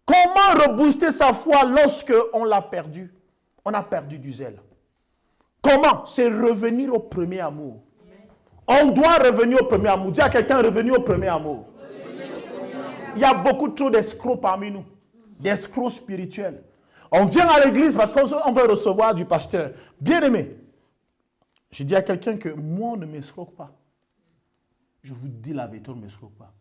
Speaker 2: Comment rebooster sa foi lorsque on l'a perdu? On a perdu du zèle. Comment? C'est revenir au premier amour. On doit revenir au premier amour. Dis à quelqu'un, revenir au premier amour. Il y a beaucoup trop d'escrocs parmi nous. D'escrocs spirituels. On vient à l'église parce qu'on veut recevoir du pasteur. Bien aimé, je dis à quelqu'un que moi, on ne m'escroque pas. Je vous dis la vérité, on ne m'escroque pas.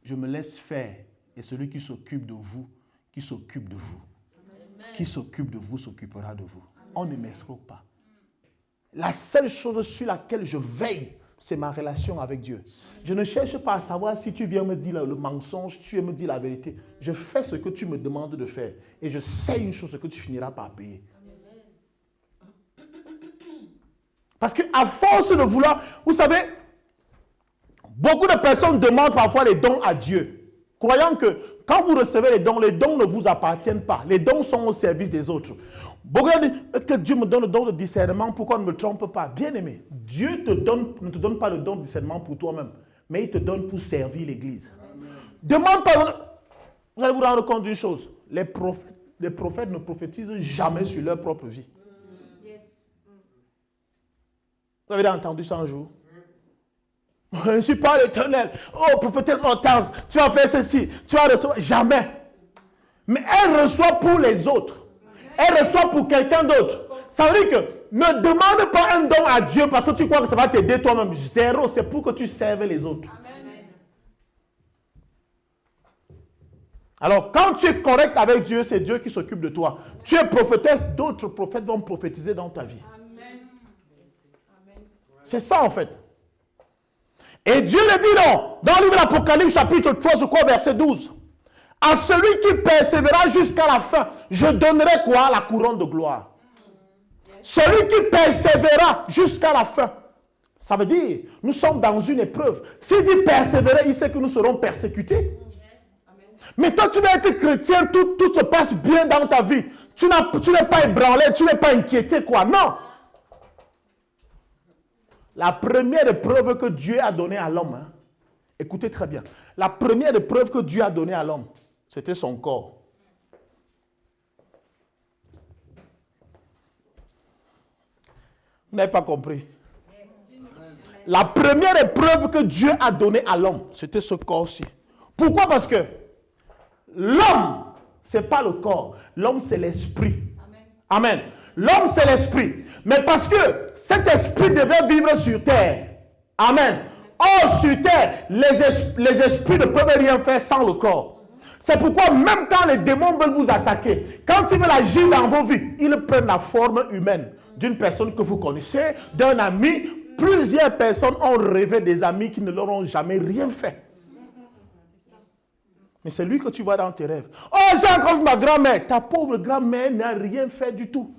Speaker 2: Je me laisse faire. Et celui qui s'occupe de vous, qui s'occupe de vous. Amen. Qui s'occupe de vous, s'occupera de vous. Amen. On ne m'escroque pas. La seule chose sur laquelle je veille, c'est ma relation avec Dieu. Je ne cherche pas à savoir si tu viens me dire le mensonge, tu viens me dire la vérité. Je fais ce que tu me demandes de faire. Et je sais une chose, que tu finiras par payer. Parce qu'à force de vouloir, vous savez, beaucoup de personnes demandent parfois les dons à Dieu, croyant que quand vous recevez les dons ne vous appartiennent pas. Les dons sont au service des autres. Beaucoup disent que Dieu me donne le don de discernement, pourquoi on ne me trompe pas? Bien aimé, Dieu ne te donne pas le don de discernement pour toi-même, mais il te donne pour servir l'Église. Demande pas, vous allez vous rendre compte d'une chose, les prophètes ne prophétisent jamais sur leur propre vie. Vous avez entendu ça un jour? Je ne suis pas l'Éternel. Oh, prophétesse Hortense, tu vas faire ceci, tu vas recevoir. Jamais. Mais elle reçoit pour les autres. Elle reçoit pour quelqu'un d'autre. Ça veut dire que ne demande pas un don à Dieu parce que tu crois que ça va t'aider toi-même. Zéro, c'est pour que tu serves les autres. Amen. Alors, quand tu es correct avec Dieu, c'est Dieu qui s'occupe de toi. Tu es prophétesse, d'autres prophètes vont prophétiser dans ta vie. C'est ça en fait. Et Dieu le dit non, dans le livre de l'Apocalypse chapitre 3, je crois, verset 12. À celui qui persévérera jusqu'à la fin, je donnerai quoi? La couronne de gloire. Celui qui persévérera jusqu'à la fin. Ça veut dire, nous sommes dans une épreuve. S'il dit persévérer, il sait que nous serons persécutés. Mais toi, tu vas être chrétien, tout se passe bien dans ta vie. Tu n'es pas ébranlé, tu n'es pas inquiété, quoi. Non. La première épreuve que Dieu a donnée à l'homme, hein, écoutez très bien, la première épreuve que Dieu a donnée à l'homme, c'était son corps. Vous n'avez pas compris. La première épreuve que Dieu a donnée à l'homme, c'était ce corps-ci. Pourquoi? Parce que l'homme, ce n'est pas le corps. L'homme, c'est l'esprit. Amen. L'homme, c'est l'esprit. Mais parce que cet esprit devait vivre sur terre. Amen. Or, sur terre, les esprits ne peuvent rien faire sans le corps. C'est pourquoi même quand les démons veulent vous attaquer, quand ils veulent agir dans vos vies, ils prennent la forme humaine d'une personne que vous connaissez, d'un ami. Plusieurs personnes ont rêvé des amis qui ne leur ont jamais rien fait. Mais c'est lui que tu vois dans tes rêves. Oh, j'ai encore vu ma grand-mère. Ta pauvre grand-mère n'a rien fait du tout.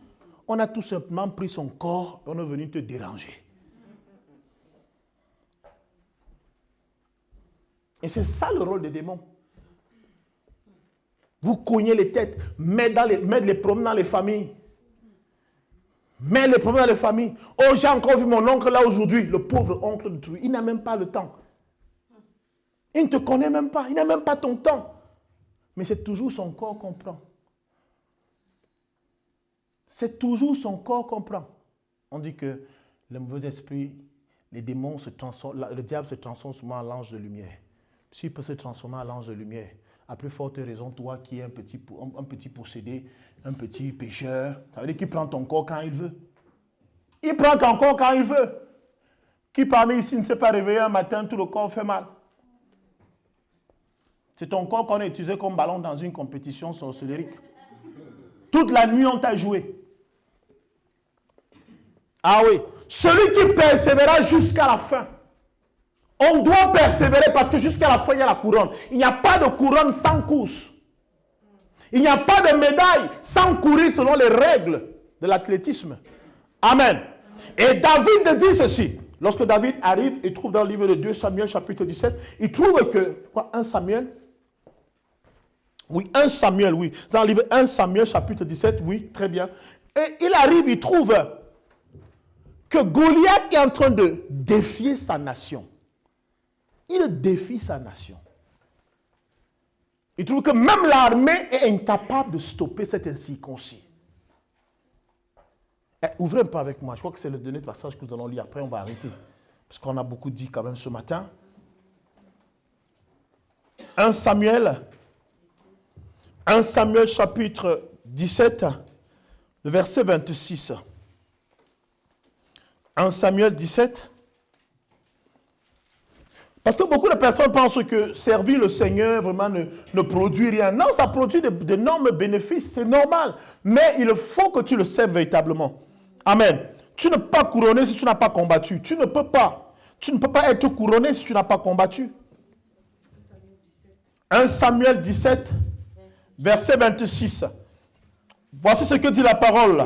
Speaker 2: On a tout simplement pris son corps et on est venu te déranger. Et c'est ça le rôle des démons. Vous cognez les têtes, mettre les problèmes dans les familles. Mettre les problèmes dans les familles. Oh, j'ai encore vu mon oncle là aujourd'hui. Le pauvre oncle de Trouille, il n'a même pas le temps. Il ne te connaît même pas. Il n'a même pas ton temps. Mais c'est toujours son corps qu'on prend. C'est toujours son corps qu'on prend. On dit que le mauvais esprit, les démons se transforment, le diable se transforme souvent en l'ange de lumière. S'il peut se transformer en l'ange de lumière, à plus forte raison, toi qui es un petit possédé, un petit pécheur, ça veut dire qu'il prend ton corps quand il veut. Il prend ton corps quand il veut. Qui parmi ici ne s'est pas réveillé un matin, tout le corps fait mal? C'est ton corps qu'on a utilisé comme ballon dans une compétition sorcellerie. Toute la nuit, on t'a joué. Ah oui. Celui qui persévérera jusqu'à la fin. On doit persévérer parce que jusqu'à la fin, il y a la couronne. Il n'y a pas de couronne sans course. Il n'y a pas de médaille sans courir selon les règles de l'athlétisme. Amen. Et David dit ceci. Lorsque David arrive, il trouve dans le livre de 2 Samuel, chapitre 17, il trouve que, quoi, 1 Samuel? Oui, 1 Samuel, oui. Dans le livre 1 Samuel, chapitre 17, oui, très bien. Et il arrive, il trouve que Goliath est en train de défier sa nation. Il défie sa nation. Il trouve que même l'armée est incapable de stopper cet incirconcis. Ouvrez un peu avec moi. Je crois que c'est le dernier passage que nous allons lire. Après, on va arrêter. Parce qu'on a beaucoup dit quand même ce matin. 1 Samuel chapitre 17, le verset 26. 1 Samuel 17. Parce que beaucoup de personnes pensent que servir le Seigneur vraiment ne produit rien. Non, ça produit d'énormes bénéfices, c'est normal. Mais il faut que tu le serves véritablement. Amen. Tu ne peux pas couronner si tu n'as pas combattu. Tu ne peux pas. Tu ne peux pas être couronné si tu n'as pas combattu. 1 Samuel 17, verset 26. Voici ce que dit la parole.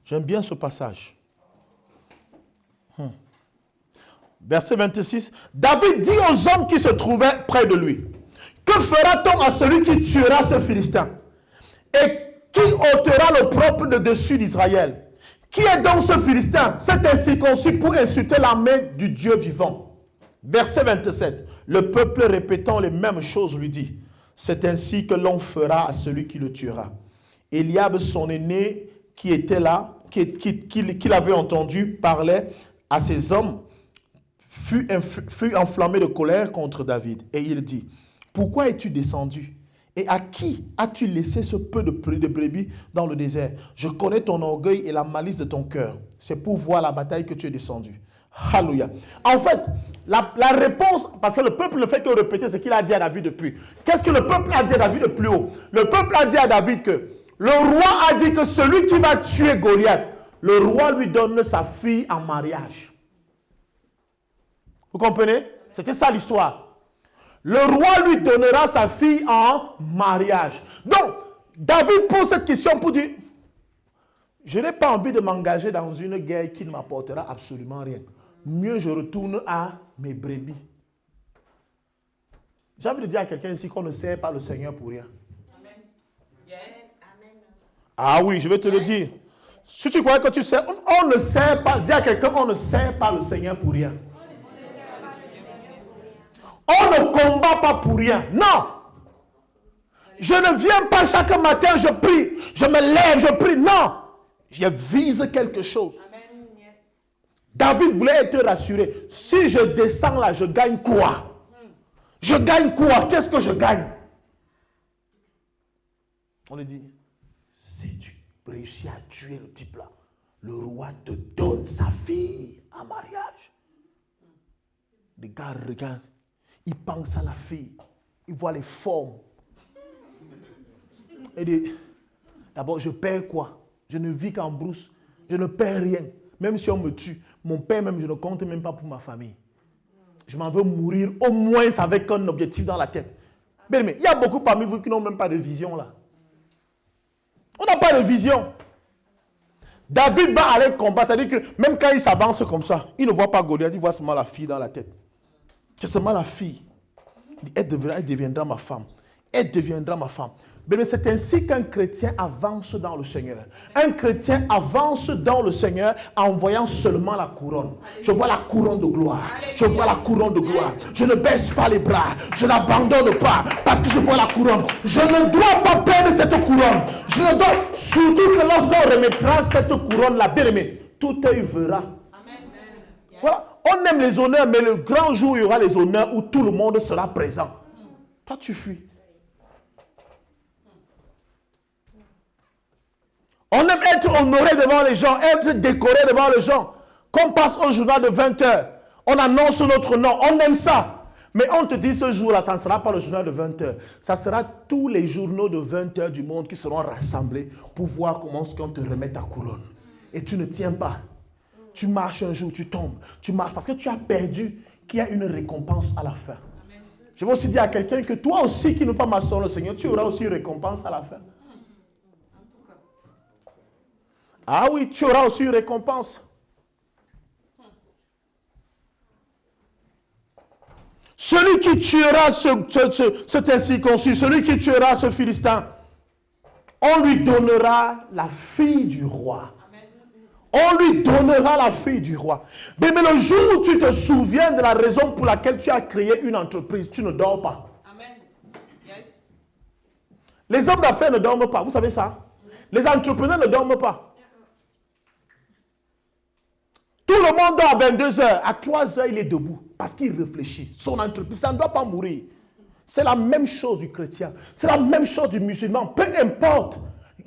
Speaker 2: J'aime bien ce passage. Verset 26. David dit aux hommes qui se trouvaient près de lui: que fera-t-on à celui qui tuera ce Philistin et qui ôtera le propre de dessus d'Israël? Qui est donc ce Philistin, cet incirconcis, pour insulter l'armée du Dieu vivant? Verset 27. Le peuple répétant les mêmes choses lui dit: c'est ainsi que l'on fera à celui qui le tuera. Eliab, son aîné, qui était là, qui l'avait entendu parler à ces hommes, fut enflammé de colère contre David. Et il dit: pourquoi es-tu descendu? Et à qui as-tu laissé ce peu de brebis dans le désert? Je connais ton orgueil et la malice de ton cœur. C'est pour voir la bataille que tu es descendu. Alléluia. En fait, la réponse, parce que le peuple ne fait que répéter ce qu'il a dit à David depuis. Qu'est-ce que le peuple a dit à David de plus haut? Le peuple a dit à David que le roi a dit que celui qui va tuer Goliath, le roi lui donne sa fille en mariage. Vous comprenez? C'était ça l'histoire. Le roi lui donnera sa fille en mariage. Donc, David pose cette question pour dire, je n'ai pas envie de m'engager dans une guerre qui ne m'apportera absolument rien. Mieux je retourne à mes brebis. J'ai envie de dire à quelqu'un ici qu'on ne sert pas le Seigneur pour rien.
Speaker 3: Amen. Yes.
Speaker 2: Ah oui, je vais te le dire. Si tu crois que tu sais, on ne sert pas, dis à quelqu'un, on ne sert pas le Seigneur pour rien. On ne combat pas pour rien. Non. Je ne viens pas chaque matin, je prie, je me lève, je prie. Non. Je vise quelque chose.
Speaker 3: Amen. Yes.
Speaker 2: David voulait être rassuré. Si je descends là, je gagne quoi? Je gagne quoi? Qu'est-ce que je gagne? On lui dit, si tu réussis à tuer le type là, le roi te donne sa fille en mariage. Les gars regardent, ils pensent à la fille, ils voient les formes. Il dit, d'abord, je perds quoi? Je ne vis qu'en brousse. Je ne perds rien. Même si on me tue, mon père même, je ne compte même pas pour ma famille. Je m'en veux mourir au moins avec un objectif dans la tête. Mais il y a beaucoup parmi vous qui n'ont même pas de vision là. On n'a pas de vision. David va aller combattre. C'est-à-dire que même quand il s'avance comme ça, il ne voit pas Goliath, il voit seulement la fille dans la tête. C'est seulement la fille. Elle deviendra ma femme. Elle deviendra ma femme. Mais c'est ainsi qu'un chrétien avance dans le Seigneur. Un chrétien avance dans le Seigneur en voyant seulement la couronne. Je vois la couronne de gloire. Je vois la couronne de gloire. Je ne baisse pas les bras. Je n'abandonne pas parce que je vois la couronne. Je ne dois pas perdre cette couronne. Je ne dois, surtout que lorsqu'on remettra cette couronne-là, bien aimé, tout œil verra. Voilà. On aime les honneurs, mais le grand jour, il y aura les honneurs où tout le monde sera présent. Toi, tu fuis. On aime être honoré devant les gens, être décoré devant les gens. Qu'on passe au journal de 20h, on annonce notre nom, on aime ça. Mais on te dit ce jour-là, ça ne sera pas le journal de 20h. Ça sera tous les journaux de 20h du monde qui seront rassemblés pour voir comment est-ce qu'on te remet ta couronne. Et tu ne tiens pas. Tu marches un jour, tu tombes. Tu marches parce que tu as perdu qu'il y a une récompense à la fin. Je vais aussi dire à quelqu'un que toi aussi qui ne pas marcher sur le Seigneur, tu auras aussi une récompense à la fin. Ah oui, tu auras aussi une récompense. Celui qui tuera cet incirconcis, celui qui tuera ce Philistin, on lui donnera la fille du roi. On lui donnera la fille du roi. Mais le jour où tu te souviens de la raison pour laquelle tu as créé une entreprise, tu ne dors pas.
Speaker 3: Amen. Yes.
Speaker 2: Les hommes d'affaires ne dorment pas, vous savez ça? Les entrepreneurs ne dorment pas. Tout le monde dort à 22h. À 3h, il est debout parce qu'il réfléchit. Son entreprise, ça ne doit pas mourir. C'est la même chose du chrétien. C'est la même chose du musulman. Peu importe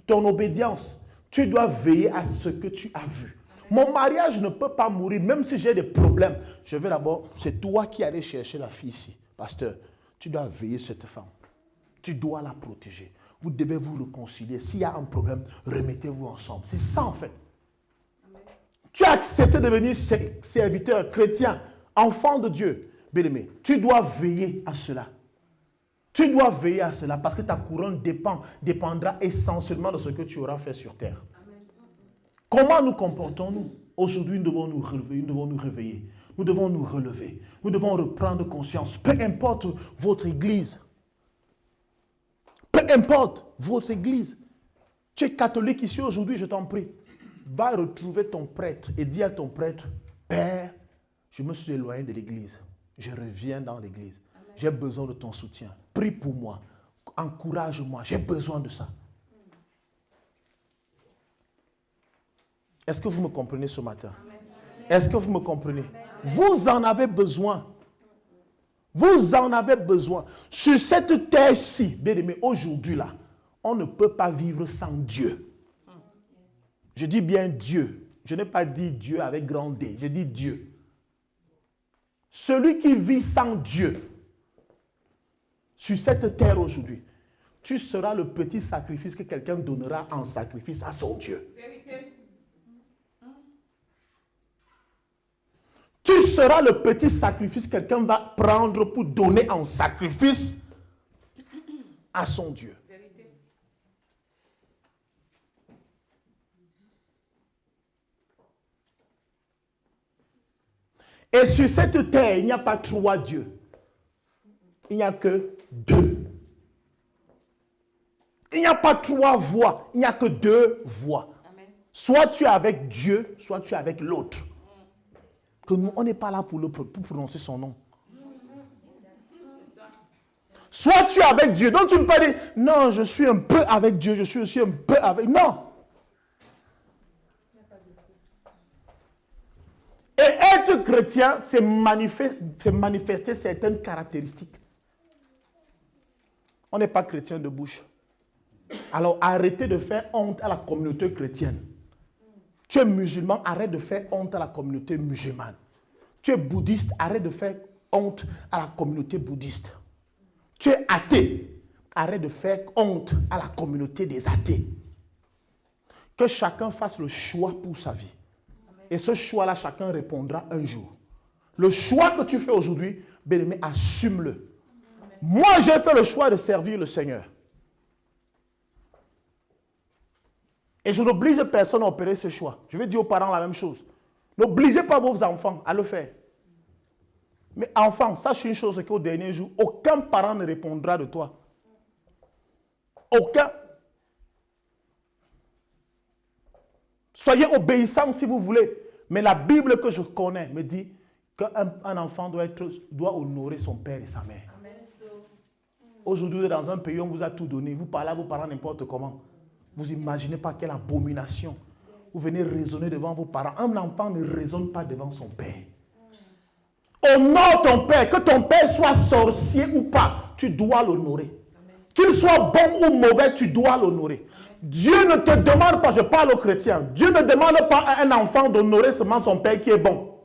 Speaker 2: ton obédience, tu dois veiller à ce que tu as vu. Mon mariage ne peut pas mourir, même si j'ai des problèmes. Je vais d'abord, c'est toi qui allais chercher la fille ici. Pasteur, tu dois veiller cette femme. Tu dois la protéger. Vous devez vous réconcilier. S'il y a un problème, remettez-vous ensemble. C'est ça en fait. Tu as accepté de devenir serviteur chrétien, enfant de Dieu. Bien-aimé, tu dois veiller à cela. Tu dois veiller à cela parce que ta couronne dépendra essentiellement de ce que tu auras fait sur terre. Amen. Comment nous comportons-nous? Aujourd'hui, nous devons nous relever, nous devons nous réveiller. Nous devons nous relever. Nous devons reprendre conscience. Peu importe votre église. Peu importe votre église. Tu es catholique ici aujourd'hui, je t'en prie. Va retrouver ton prêtre et dis à ton prêtre, Père, je me suis éloigné de l'église. Je reviens dans l'église. J'ai besoin de ton soutien. Prie pour moi. Encourage-moi. J'ai besoin de ça. Est-ce que vous me comprenez ce matin? Est-ce que vous me comprenez? Vous en avez besoin. Vous en avez besoin. Sur cette terre-ci, bien aimé, aujourd'hui là, on ne peut pas vivre sans Dieu. Je dis bien Dieu. Je n'ai pas dit Dieu avec grand D. Je dis Dieu. celui qui vit sans Dieu sur cette terre aujourd'hui, tu seras le petit sacrifice que quelqu'un donnera en sacrifice à son Dieu.
Speaker 3: Vérité.
Speaker 2: Tu seras le petit sacrifice que quelqu'un va prendre pour donner en sacrifice à son Dieu.
Speaker 3: Vérité.
Speaker 2: Et sur cette terre, il n'y a pas 3 dieux. Il n'y a que 2. Il n'y a pas 3 voies. Il n'y a que 2 voies.
Speaker 3: Amen.
Speaker 2: Soit tu es avec Dieu, soit tu es avec l'autre. Que nous, on n'est pas là pour prononcer son nom. Soit tu es avec Dieu. Donc tu ne peux pas dire, non, je suis un peu avec Dieu, je suis aussi un peu avec... Non. Et être chrétien, c'est manifester certaines caractéristiques. On n'est pas chrétien de bouche. Alors arrêtez de faire honte à la communauté chrétienne. Tu es musulman, arrête de faire honte à la communauté musulmane. Tu es bouddhiste, arrête de faire honte à la communauté bouddhiste. Tu es athée, arrête de faire honte à la communauté des athées. Que chacun fasse le choix pour sa vie. Et ce choix-là, chacun répondra un jour. Le choix que tu fais aujourd'hui, bien-aimé, assume-le. Moi, j'ai fait le choix de servir le Seigneur. Et je n'oblige personne à opérer ce choix. Je vais dire aux parents la même chose. N'obligez pas vos enfants à le faire. Mais enfant, sache une chose, c'est qu'au dernier jour, aucun parent ne répondra de toi. Aucun. Soyez obéissants si vous voulez. Mais la Bible que je connais me dit qu'un enfant doit honorer son père et sa mère. Aujourd'hui, vous êtes dans un pays où on vous a tout donné. Vous parlez à vos parents n'importe comment. Vous imaginez pas quelle abomination. Vous venez raisonner devant vos parents. Un enfant ne raisonne pas devant son père. Honore ton père. Que ton père soit sorcier ou pas, tu dois l'honorer. Qu'il soit bon ou mauvais, tu dois l'honorer. Dieu ne te demande pas, je parle aux chrétiens, Dieu ne demande pas à un enfant d'honorer seulement son père qui est bon.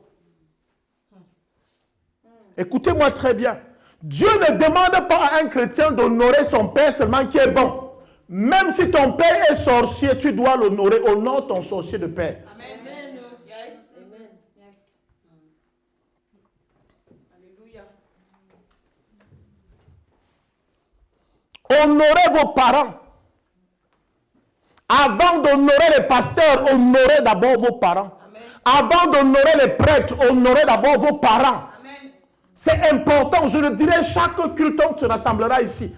Speaker 2: Écoutez-moi très bien. Dieu ne demande pas à un chrétien d'honorer son père seulement qui est bon. Même si ton père est sorcier, tu dois l'honorer. Honore ton sorcier de père.
Speaker 3: Amen. Yes. Amen. Yes. Alléluia.
Speaker 2: Honorez vos parents. Avant d'honorer les pasteurs, honorez d'abord vos parents.
Speaker 3: Amen.
Speaker 2: Avant d'honorer les prêtres, honorez d'abord vos parents.
Speaker 3: Amen.
Speaker 2: C'est important, je le dirai chaque culte on se rassemblera ici.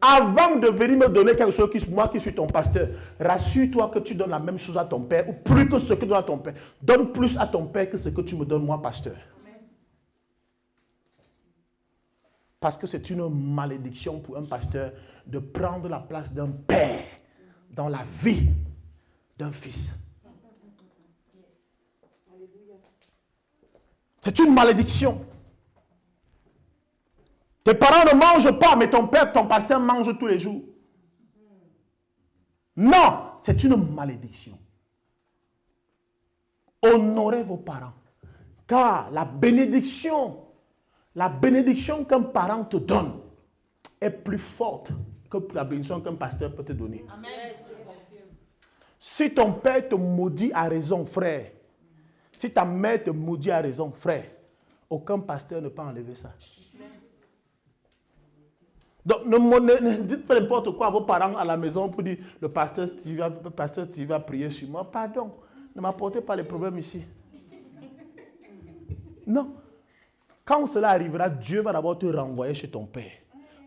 Speaker 2: Avant de venir me donner quelque chose, moi qui suis ton pasteur, rassure-toi que tu donnes la même chose à ton père, ou plus que ce que tu donnes à ton père. Donne plus à ton père que ce que tu me donnes moi, pasteur.
Speaker 3: Amen.
Speaker 2: Parce que c'est une malédiction pour un pasteur de prendre la place d'un père dans la vie d'un fils. C'est une malédiction. Tes parents ne mangent pas, mais ton père, ton pasteur mange tous les jours. Non, c'est une malédiction. Honorez vos parents. Car la bénédiction qu'un parent te donne est plus forte que la bénédiction qu'un pasteur peut te donner.
Speaker 3: Amen.
Speaker 2: Si ton père te maudit à raison, frère, si ta mère te maudit à raison, frère, aucun pasteur ne peut enlever ça. Donc, ne dites pas n'importe quoi à vos parents à la maison pour dire le pasteur Steve va prier sur moi. Pardon, ne m'apportez pas les problèmes ici. Non. Quand cela arrivera, Dieu va d'abord te renvoyer chez ton père.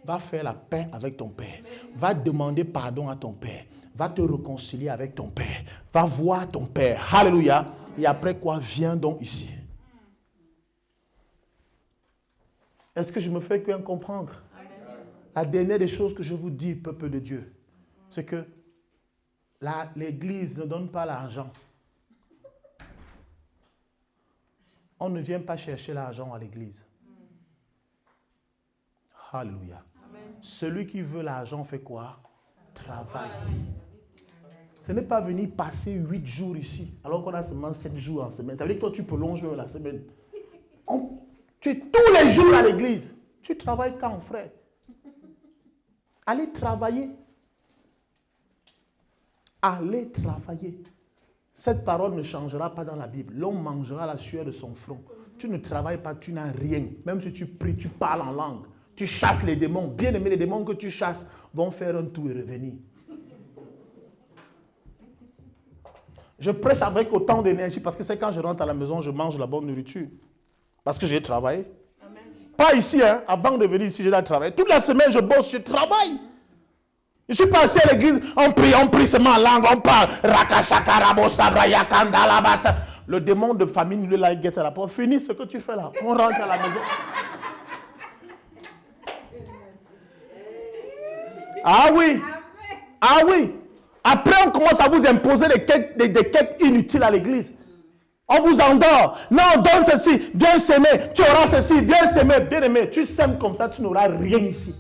Speaker 2: Va faire la paix avec ton père. Va demander pardon à ton père. Va te réconcilier avec ton père. Va voir ton père. Alléluia. Et après quoi, viens donc ici. Est-ce que je me fais bien comprendre? La dernière des choses que je vous dis, peuple de Dieu, c'est que l'Église ne donne pas l'argent. On ne vient pas chercher l'argent à l'Église. Alléluia. Celui qui veut l'argent fait quoi? Travaille. Ce n'est pas venir passer 8 jours ici, alors qu'on a seulement 7 jours en semaine. Ça veut dire que toi, tu prolonges la semaine. Tu es tous les jours à l'église. Tu travailles quand, frère? Allez travailler. Allez travailler. Cette parole ne changera pas dans la Bible. L'homme mangera la sueur de son front. Tu ne travailles pas, tu n'as rien. Même si tu pries, tu parles en langue. Tu chasses les démons. Bien aimé, les démons que tu chasses vont faire un tour et revenir. Je prêche avec autant d'énergie parce que c'est quand je rentre à la maison, je mange la bonne nourriture. Parce que j'ai travaillé. Amen. Pas ici, hein. Avant de venir ici, j'ai travaillé. Toute la semaine, je bosse, je travaille. Je suis passé à l'église, on prie seulement en langue, on parle. Le démon de famine, il est là, il guette à la porte. Finis ce que tu fais là. On rentre à la maison. Ah oui. Ah oui. Après, on commence à vous imposer des quêtes inutiles à l'église. On vous endort. Non, donne ceci. Viens s'aimer. Tu auras ceci. Viens s'aimer. Bien aimé, tu sèmes comme ça, tu n'auras rien ici.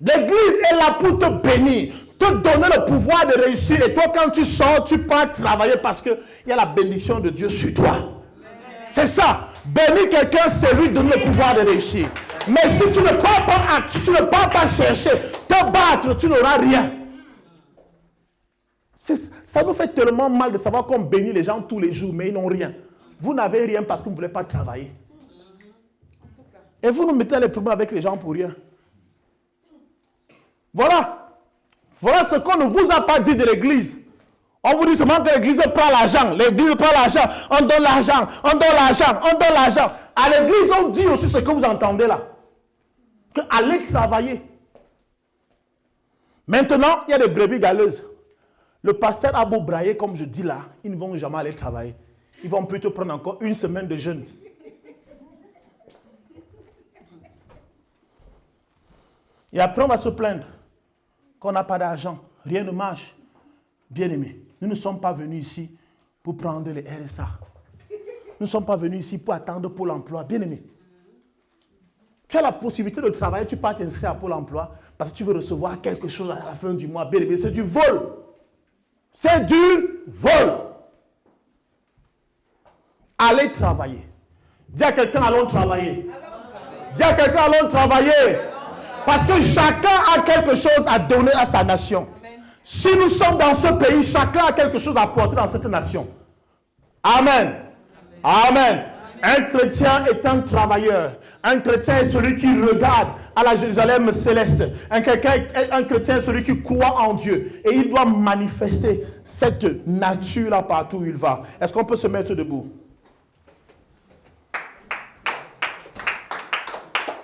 Speaker 2: L'église est là pour te bénir, te donner le pouvoir de réussir. Et toi, quand tu sors, tu pars travailler parce qu'il y a la bénédiction de Dieu sur toi. C'est ça. Bénir quelqu'un, c'est lui donner le pouvoir de réussir. Mais si tu ne pars pas, tu ne pars pas chercher, te battre, tu n'auras rien. Ça nous fait tellement mal de savoir qu'on bénit les gens tous les jours, mais ils n'ont rien. Vous n'avez rien parce que vous ne voulez pas travailler. Et vous nous mettez les problèmes avec les gens pour rien. Voilà. Voilà ce qu'on ne vous a pas dit de l'église. On vous dit seulement que l'église prend l'argent. L'église prend l'argent. On donne l'argent. On donne l'argent. On donne l'argent. À l'église, on dit aussi ce que vous entendez là. Que allez travailler. Maintenant, il y a des brebis galeuses. Le pasteur a beau brailler, comme je dis là, ils ne vont jamais aller travailler. Ils vont plutôt prendre encore une semaine de jeûne. Et après, on va se plaindre qu'on n'a pas d'argent. Rien ne marche. Bien aimé, nous ne sommes pas venus ici pour prendre les RSA. Nous ne sommes pas venus ici pour attendre Pôle emploi. Bien aimé, tu as la possibilité de travailler, tu peux t'inscrire à Pôle emploi parce que tu veux recevoir quelque chose à la fin du mois. Bien aimé, c'est du vol. C'est du vol. Allez travailler. Dis à quelqu'un, allons travailler. Dis à quelqu'un, allons travailler. Parce que chacun a quelque chose à donner à sa nation. Si nous sommes dans ce pays, chacun a quelque chose à apporter dans cette nation. Amen. Amen. Un chrétien est un travailleur. Un chrétien est celui qui regarde à la Jérusalem céleste. Un chrétien est celui qui croit en Dieu. Et il doit manifester cette nature-là partout où il va. Est-ce qu'on peut se mettre debout?